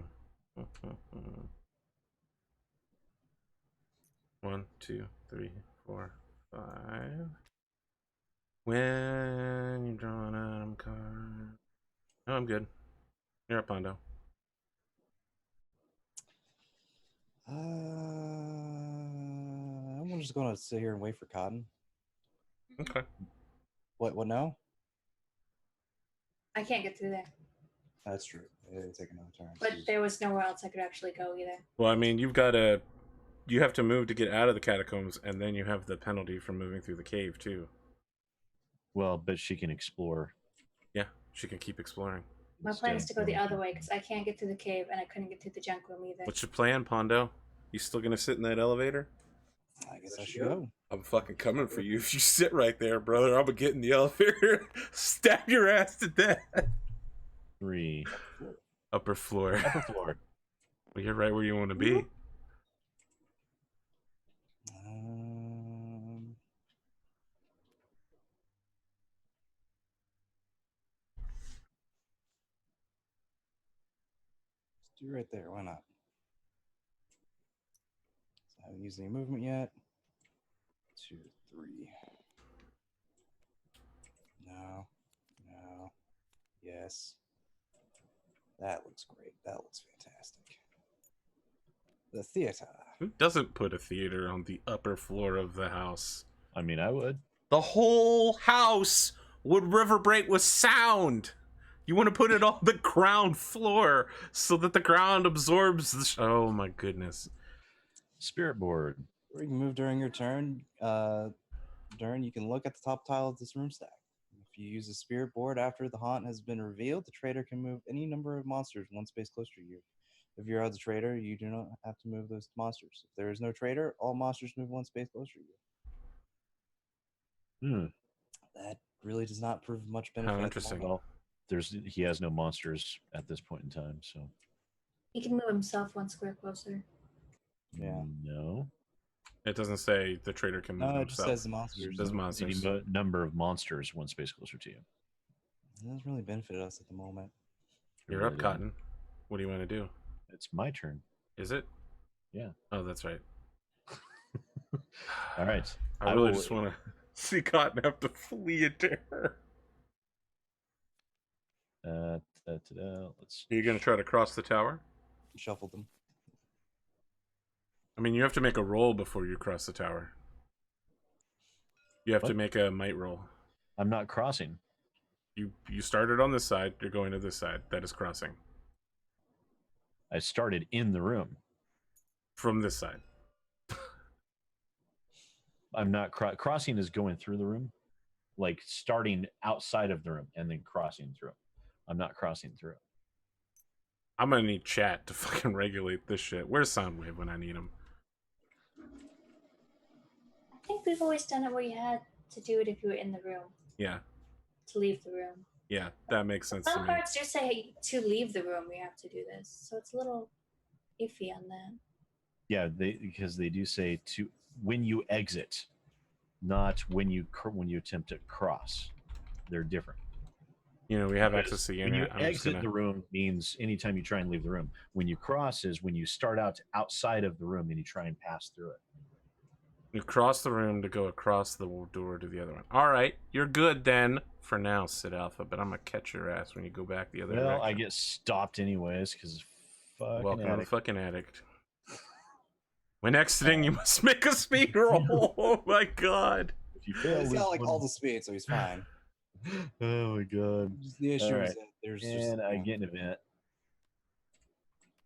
1, 2, 3, 4, 5. When you draw an item card. Oh, I'm good. You're up, Pondo. I'm just gonna sit here and wait for Cotton. Okay. What now? I can't get through there. That's true. It'll take another turn. But there was nowhere else I could actually go either. Well, I mean, you have to move to get out of the catacombs, and then you have the penalty for moving through the cave too. Well, but she can explore. Yeah, she can keep exploring. My plan is to go the other way because I can't get through the cave and I couldn't get through the junk room either. What's your plan, Pondo? You still gonna sit in that elevator? I guess I should go. I'm fucking coming for you. If you sit right there, brother, I'm gonna get in the elevator, stab your ass to death. 3. Upper floor. Upper floor. Well, you're right where you want to be. Let's do right there. Why not? So I haven't used any movement yet. 2, 3. No. No. Yes. That looks great. That looks fantastic. The theater. Who doesn't put a theater on the upper floor of the house? I mean, I would. The whole house would reverberate with sound. You want to put it on the ground floor so that the ground absorbs the. Oh my goodness. Spirit board. Or you can move during your turn. You can look at the top tile of this room stack. If you use a spirit board after the haunt has been revealed, the trader can move any number of monsters one space closer to you. If you're the trader, you do not have to move those monsters. If there is no trader, all monsters move one space closer to you. That really does not prove much benefit. How interesting. Well, he has no monsters at this point in time, so. He can move himself 1 square closer. Yeah. No. It doesn't say the trader can move No, it just himself. says the monsters. It says monsters. Any number of monsters one space closer to you. It doesn't really benefit us at the moment. You're up, Cotton. What do you want to do? It's my turn. Is it? Yeah. Oh, that's right. All right. I really just want to see Cotton have to flee in terror. Let's. Are you going to try to cross the tower? Shuffle them. I mean, you have to make a roll before you cross the tower. You have to make a might roll. I'm not crossing. You started on this side. You're going to this side. That is crossing I started in the room. from this side. I'm not crossing is going through the room, like starting outside of the room and then crossing through. I'm not crossing through. I'm gonna need chat to fucking regulate this shit. Where's Soundwave when I need him? I think we've always done it where you had to do it if you were in the room, Yeah, to leave the room. yeah, that makes sense to Some me. cards do say to leave the room, you have to do this. So it's a little iffy on that. Yeah, because they do say to when you exit, not when you attempt to cross. They're different. You know, we have Because access to the when you internet. I'm just exit gonna. the room means anytime you try and leave the room. When you cross is when you start out outside of the room and you try and pass through it. You cross the room to go across the door to the other one. All right, you're good then for now, Sid Alpha. But I'm gonna catch your ass when you go back the other Well, direction. I get stopped anyways because fucking Welcome to the addict. fucking addict. When exiting, you must make a speed roll. Oh my god. If you fail, He's lose got like one- all the speed, so he's fine. Oh my god! Just the issue All is right. that there's And just I get an event.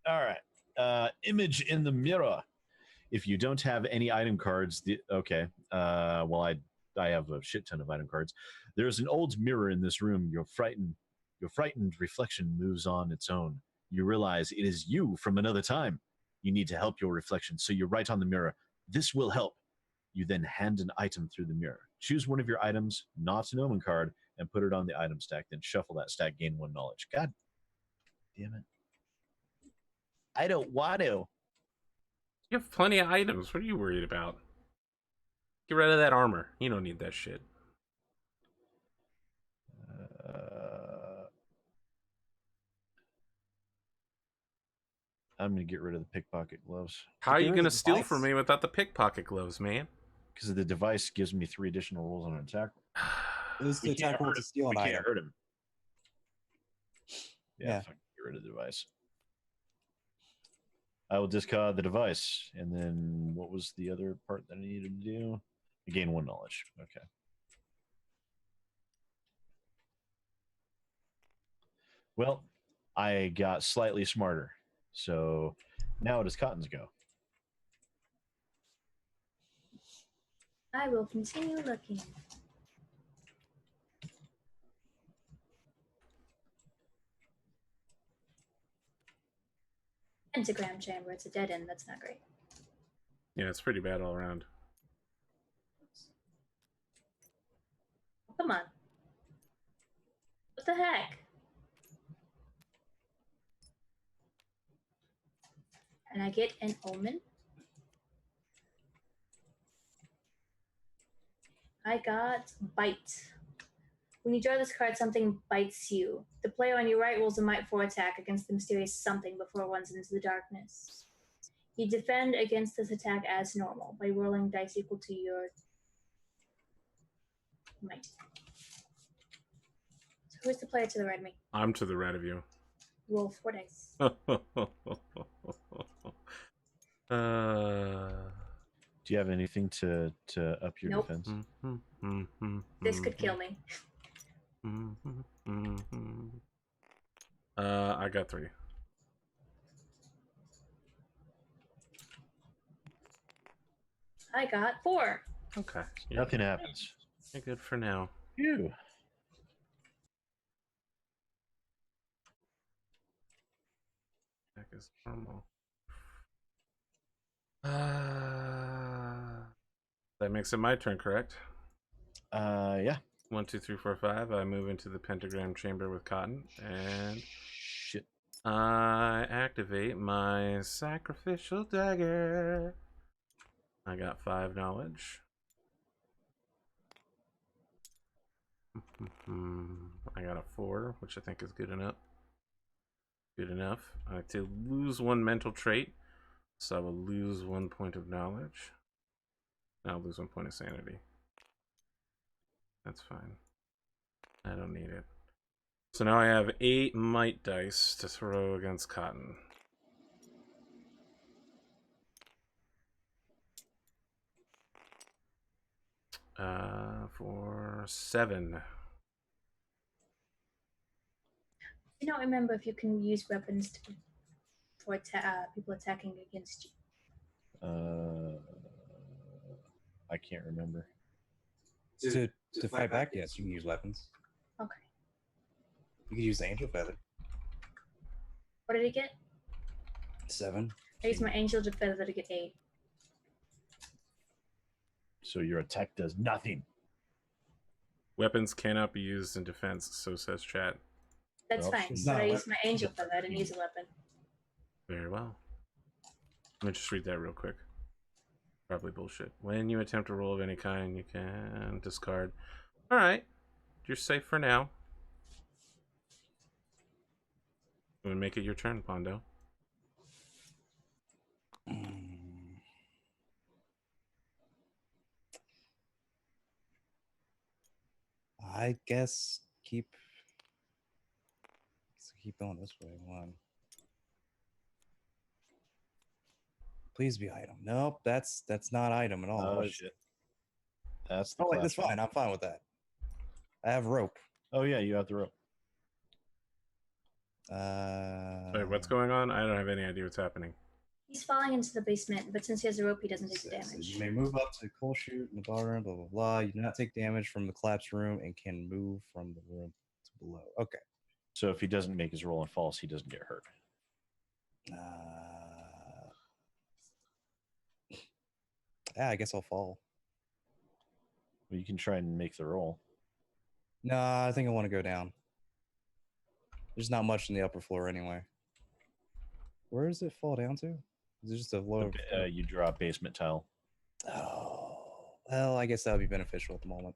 All right. Image in the mirror. If you don't have any item cards, okay. Well, I have a shit ton of item cards. There's an old mirror in this room. Your frightened reflection moves on its own. You realize it is you from another time. You need to help your reflection, so you write on the mirror, "This will help." You then hand an item through the mirror. Choose one of your items, not an omen card, and put it on the item stack. Then shuffle that stack, gain 1 knowledge. God damn it. I don't want to. You have plenty of items. What are you worried about? Get rid of that armor. You don't need that shit. I'm going to get rid of the pickpocket gloves How are Get you rid gonna of the steal device. from me without the pickpocket gloves, man? because the device gives me 3 additional rolls on an attack. It was to We can't attack roll hurt to him. steal We an can't item. hurt him. Yeah. Fuck, get rid of the device. I will discard the device. And then what was the other part that I needed to do? I gain 1 knowledge. Okay. Well, I got slightly smarter. So now it is Cotton's go. I will continue looking. Pentagram chamber. It's a dead end. That's not great. Yeah, it's pretty bad all around. Come on. What the heck? And I get an omen. I got bite. When you draw this card, something bites you. The player on your right rolls a Might 4 attack against the mysterious something before it runs into the darkness. You defend against this attack as normal by rolling dice equal to your might. So who's the player to the right of me? I'm to the right of you. Roll 4 dice. Do you have anything to up your Nope. defense? This could kill me. I got 3. I got 4. Okay. Nothing happens. You're good for now. Phew. That is normal. That makes it my turn, correct? Yeah. 1, 2, 3, 4, 5. I move into the pentagram chamber with Cotton, and Shit. I activate my sacrificial dagger. I got 5 knowledge. I got a 4, which I think is good enough. Good enough. I have to lose 1 mental trait, so I will lose 1 point of knowledge. I'll lose 1 point of sanity. That's fine. I don't need it. So now I have 8 might dice to throw against Cotton. For 7. I don't remember if you can use weapons for people attacking against you. I can't remember. To fight back, yes, you can use weapons. Okay. You can use the angel feather. What did he get? 7. I used my angel feather to get 8. So your attack does nothing. Weapons cannot be used in defense, so says chat. That's Well, fine. she's But not I a used my angel feather. I didn't use a weapon. Very well. Let me just read that real quick. Probably bullshit. When you attempt a roll of any kind, you can discard. All right. You're safe for now. I'm going to make it your turn, Pondo. I guess keep going this way. 1. Please be item. Nope, that's not item at all. Oh What is- shit. That's the Oh wait, class that's fine. I'm fine with that. I have rope. Oh yeah, you have the rope. Sorry, what's going on? I don't have any idea what's happening. He's falling into the basement, but since he has a rope, he doesn't take the Says damage. you may move up to the coal chute in the ballroom, blah blah blah. You do not take damage from the collapsed room and can move from the room to below. Okay. So if he doesn't make his roll on false, he doesn't get hurt. Yeah, I guess I'll fall. Well, you can try and make the roll. Nah, I think I want to go down. There's not much in the upper floor anyway. Where does it fall down to? Is it just a lower? You draw a basement tile. Oh, well, I guess that would be beneficial at the moment.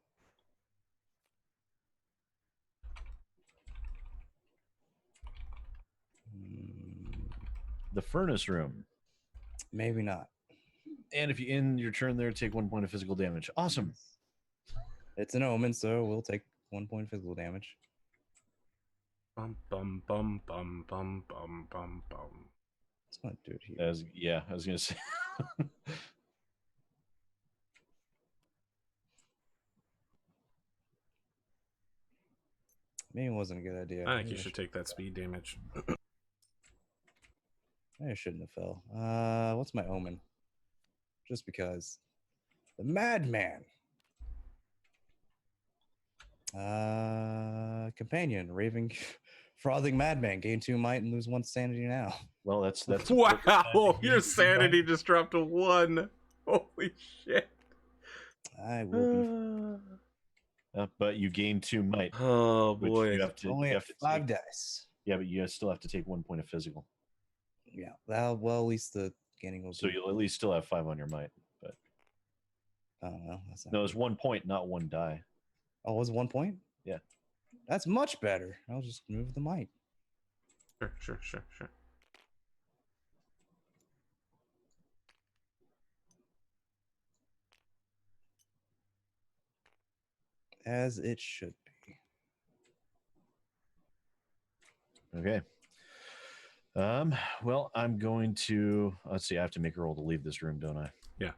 The furnace room. Maybe not. And if you end your turn there, take 1 point of physical damage. Awesome. It's an omen, so we'll take 1 point of physical damage. Bum, bum, bum, bum, bum, bum, bum, bum. Let's not do it here. I was going to say. Maybe it wasn't a good idea. I think Maybe you should take that speed damage. Maybe I shouldn't have fell. What's my omen? Just because. The Madman. Companion, raving, frothing madman. Gain 2 might and lose 1 sanity now. Well, that's Wow, your sanity just dropped to 1. Holy shit. I will be. But you gain 2 might. Oh Which boy. you have to, Only you have have to 5 take, dice. Yeah, but you still have to take 1 point of physical. Yeah. Well, at least the gaining will So be. you'll at least still have 5 on your might. But I don't know. That's not no, it's 1 point, not 1 die. Oh, was it 1 point? Yeah. That's much better. I'll just move the might. Sure. As it should be. Okay. Well, I'm going to let's see. I have to make a roll to leave this room, don't I? Yeah.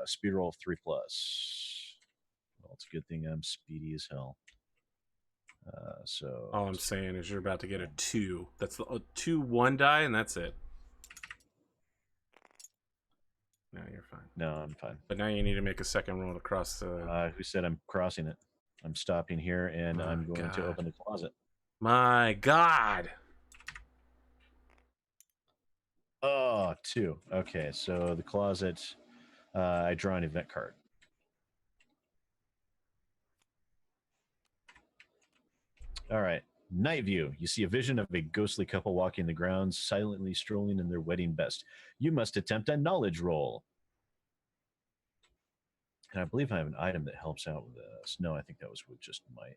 Speed roll of 3+. Well, it's a good thing I'm speedy as hell. So All I'm saying is you're about to get a 2. That's the 2-1 die, and that's it. No, you're fine. No, I'm fine. But now you need to make a second roll to cross the. Who said I'm crossing it? I'm stopping here, and My I'm going to God. open the closet. My God. Oh, 2. Okay, so the closet. I draw an event card. All right. Night view. You see a vision of a ghostly couple walking the grounds, silently strolling in their wedding best. You must attempt a knowledge roll. And I believe I have an item that helps out with this. No, I think that was with just might.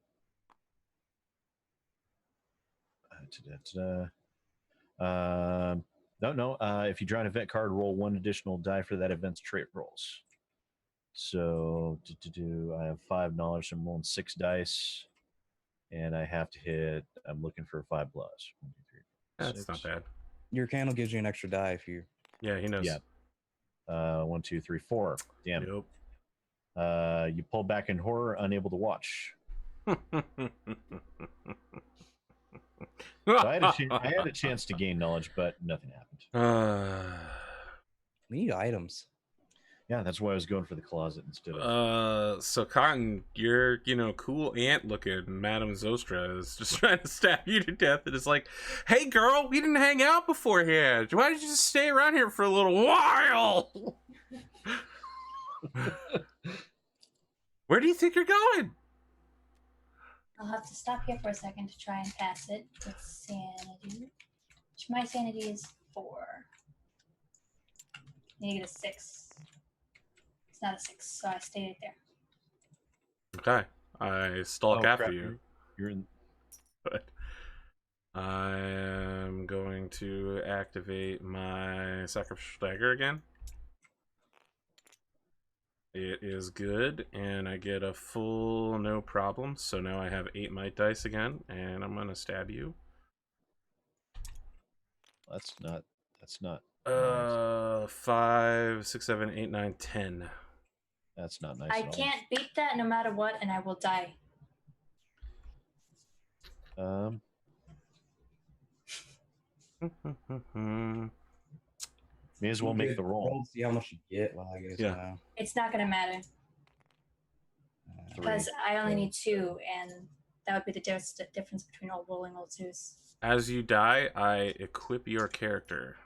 No. If you draw an event card, roll 1 additional die for that event's trait rolls. So, I have 5 knowledge. So I'm rolling 6 dice. And I have to hit. I'm looking for 5+. 1, 2, 3, 4, That's 6. not bad. Your candle gives you an extra die if you. Yeah, he knows. Yeah. 1, 2, 3, 4. Damn. Yep. You pull back in horror, unable to watch. So I had a chance to gain knowledge, but nothing happened. We need items. Yeah, that's why I was going for the closet instead of. So Cotton, your cool aunt looking Madame Zostra is just trying to stab you to death, and it's like, hey girl, we didn't hang out beforehand. Why did you just stay around here for a little while? Where do you think you're going? I'll have to stop here for a second to try and pass it with sanity. Which my sanity is 4. Negative 6. It's not a 6, so I stayed there. Okay, I stalk after crap, you. You're in. But I am going to activate my sacrificial dagger again. It is good, and I get a full no problem. So now I have 8 might dice again, and I'm gonna stab you. That's not. Nice. 5, 6, 7, 8, 9, 10. That's not nice. I at all. can't beat that no matter what, and I will die. May as well make the roll. See how much you get. Well, I guess. Yeah. It's not going to matter because I only need 2, and that would be the difference between all rolling all 2s. As you die, I equip your character.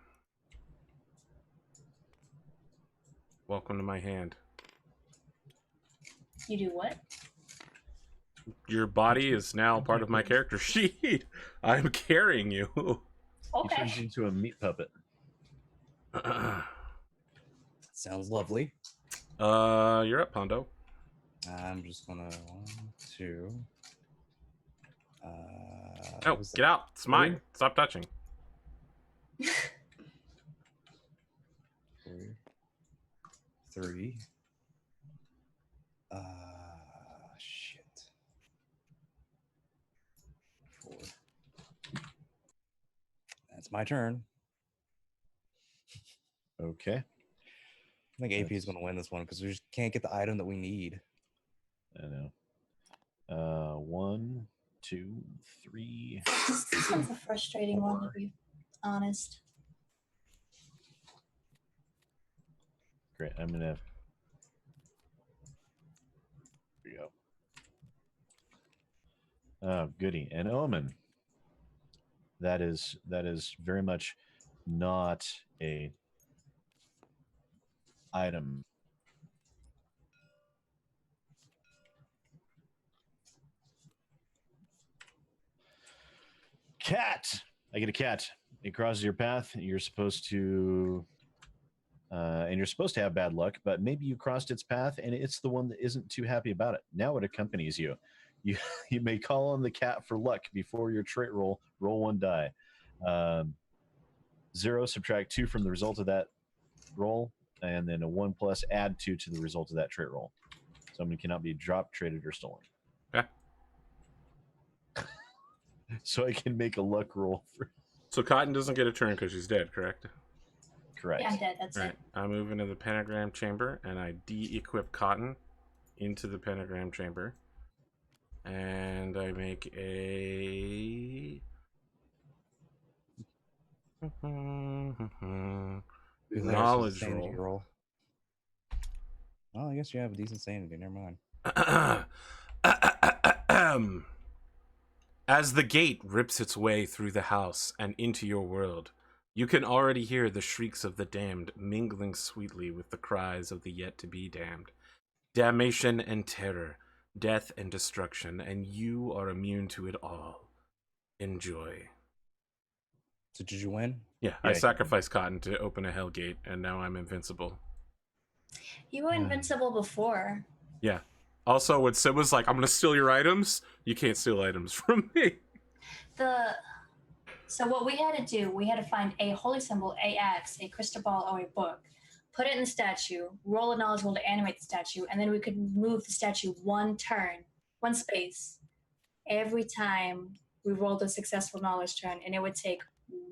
Welcome to my hand. You do what? Your body is now part of my character sheet. I'm carrying you. He turns Okay. into a meat puppet. Sounds lovely. You're up, Pondo. I'm just gonna 1, 2. Oh, get out! It's mine. Stop touching. 4, 3. Shit. 4. That's my turn. Okay. I think AP is going to win this one because we just can't get the item that we need. I know. 1, 2, 3. This one's a frustrating one, to be honest. Great. I'm gonna. Here we go. Oh, goody. An omen. That is very much not a item. Cat. I get a cat. It crosses your path. You're supposed to have bad luck, but maybe you crossed its path and it's the one that isn't too happy about it. Now it accompanies you. You may call on the cat for luck before your trait roll. Roll 1 die. 0, subtract 2 from the result of that roll, and then a 1 plus add 2 to the result of that trait roll. Someone cannot be dropped, traded, or stolen. Okay. So I can make a luck roll for. So Cotton doesn't get a turn because she's dead, correct? Correct. Yeah, I'm dead. That's All right. it. I move into the pentagram chamber and I de-equip Cotton into the pentagram chamber, and I make a. Knowledge Sanity roll. Oh, I guess you have a decent sanity. Never mind. As the gate rips its way through the house and into your world, you can already hear the shrieks of the damned mingling sweetly with the cries of the yet-to-be damned. Damnation and terror, death and destruction, and you are immune to it all. Enjoy. So did you win? Yeah, I sacrificed Cotton to open a hell gate, and now I'm invincible. You were invincible before. Yeah. Also, when Sim was like, I'm going to steal your items, you can't steal items from me. So what we had to do, we had to find a holy symbol, a axe, a crystal ball, or a book, put it in the statue, roll a knowledge roll to animate the statue, and then we could move the statue 1 turn, 1 space, every time we rolled a successful knowledge turn, and it would take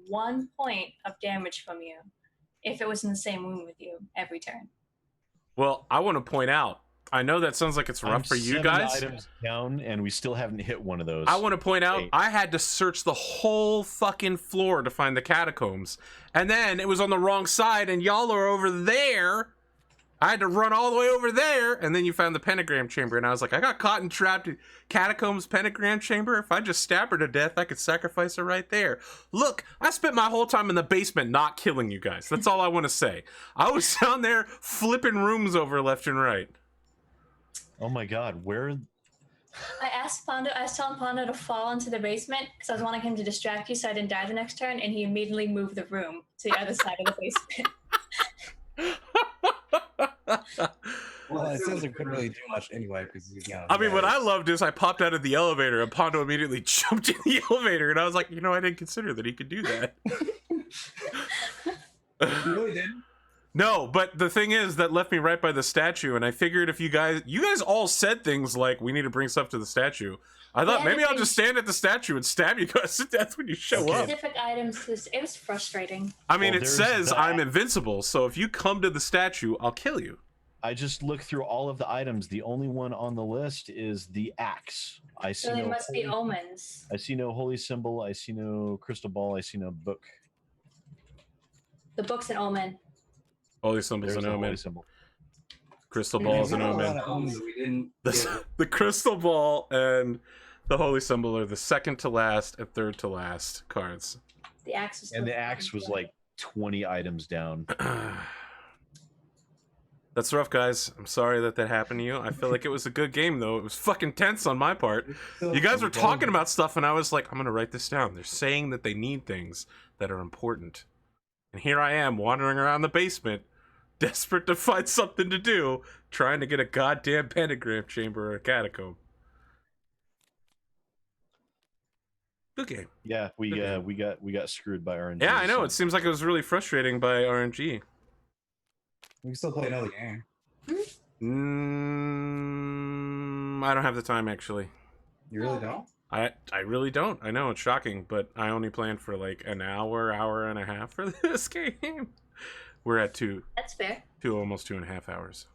1 point of damage from you if it was in the same room with you every turn. Well, I want to point out, I know that sounds like it's rough I'm for you 7 guys. items down, and we still haven't hit one of those. I want to point out, 8. I had to search the whole fucking floor to find the catacombs. And then it was on the wrong side, and y'all are over there. I had to run all the way over there, and then you found the pentagram chamber, and I was like, I got caught and trapped in catacombs pentagram chamber. If I just stab her to death, I could sacrifice her right there. Look, I spent my whole time in the basement not killing you guys. That's all I want to say. I was down there flipping rooms over left and right. Oh my god, where? I asked Pondo, I was telling Pondo to fall into the basement because I was wanting him to distract you so I didn't die the next turn, and he immediately moved the room to the other side of the basement. Well, it says it couldn't really do much anyway because I mean, what I loved is I popped out of the elevator and Pondo immediately jumped in the elevator, and I was like, you know, I didn't consider that he could do that. You really didn't? No, but the thing is, that left me right by the statue, and I figured if you guys all said things like, we need to bring stuff to the statue. I thought Yeah, maybe the I'll thing- just stand at the statue and stab you guys to death when you show up. Specific items, it was frustrating. I mean, Well, it there's says that. I'm invincible, so if you come to the statue, I'll kill you. I just looked through all of the items. The only one on the list is the axe. I see So they no. must be omens. I see no holy symbol. I see no crystal ball. I see no book. The book's an omen. Holy symbol's There's an a omen. holy symbol. Crystal We ball's an got a lot omen. of omens we didn't get. The crystal ball and the holy symbol are the second to last and third to last cards. The axe was And the still axe fine. was like 20 items down. That's rough, guys. I'm sorry that happened to you. I feel like it was a good game, though. It was fucking tense on my part. You guys were talking about stuff, and I was like, I'm going to write this down. They're saying that they need things that are important. And here I am, wandering around the basement, desperate to find something to do, trying to get a goddamn pentagram chamber or a catacomb. Good game. Yeah, we Okay. got screwed by RNG. Yeah, I know. so- It seems like it was really frustrating by RNG. We can still play another game. I don't have the time, actually. You really don't? I really don't. I know, it's shocking, but I only planned for like an hour and a half for this game. We're at That's fair. almost 2.5 hours.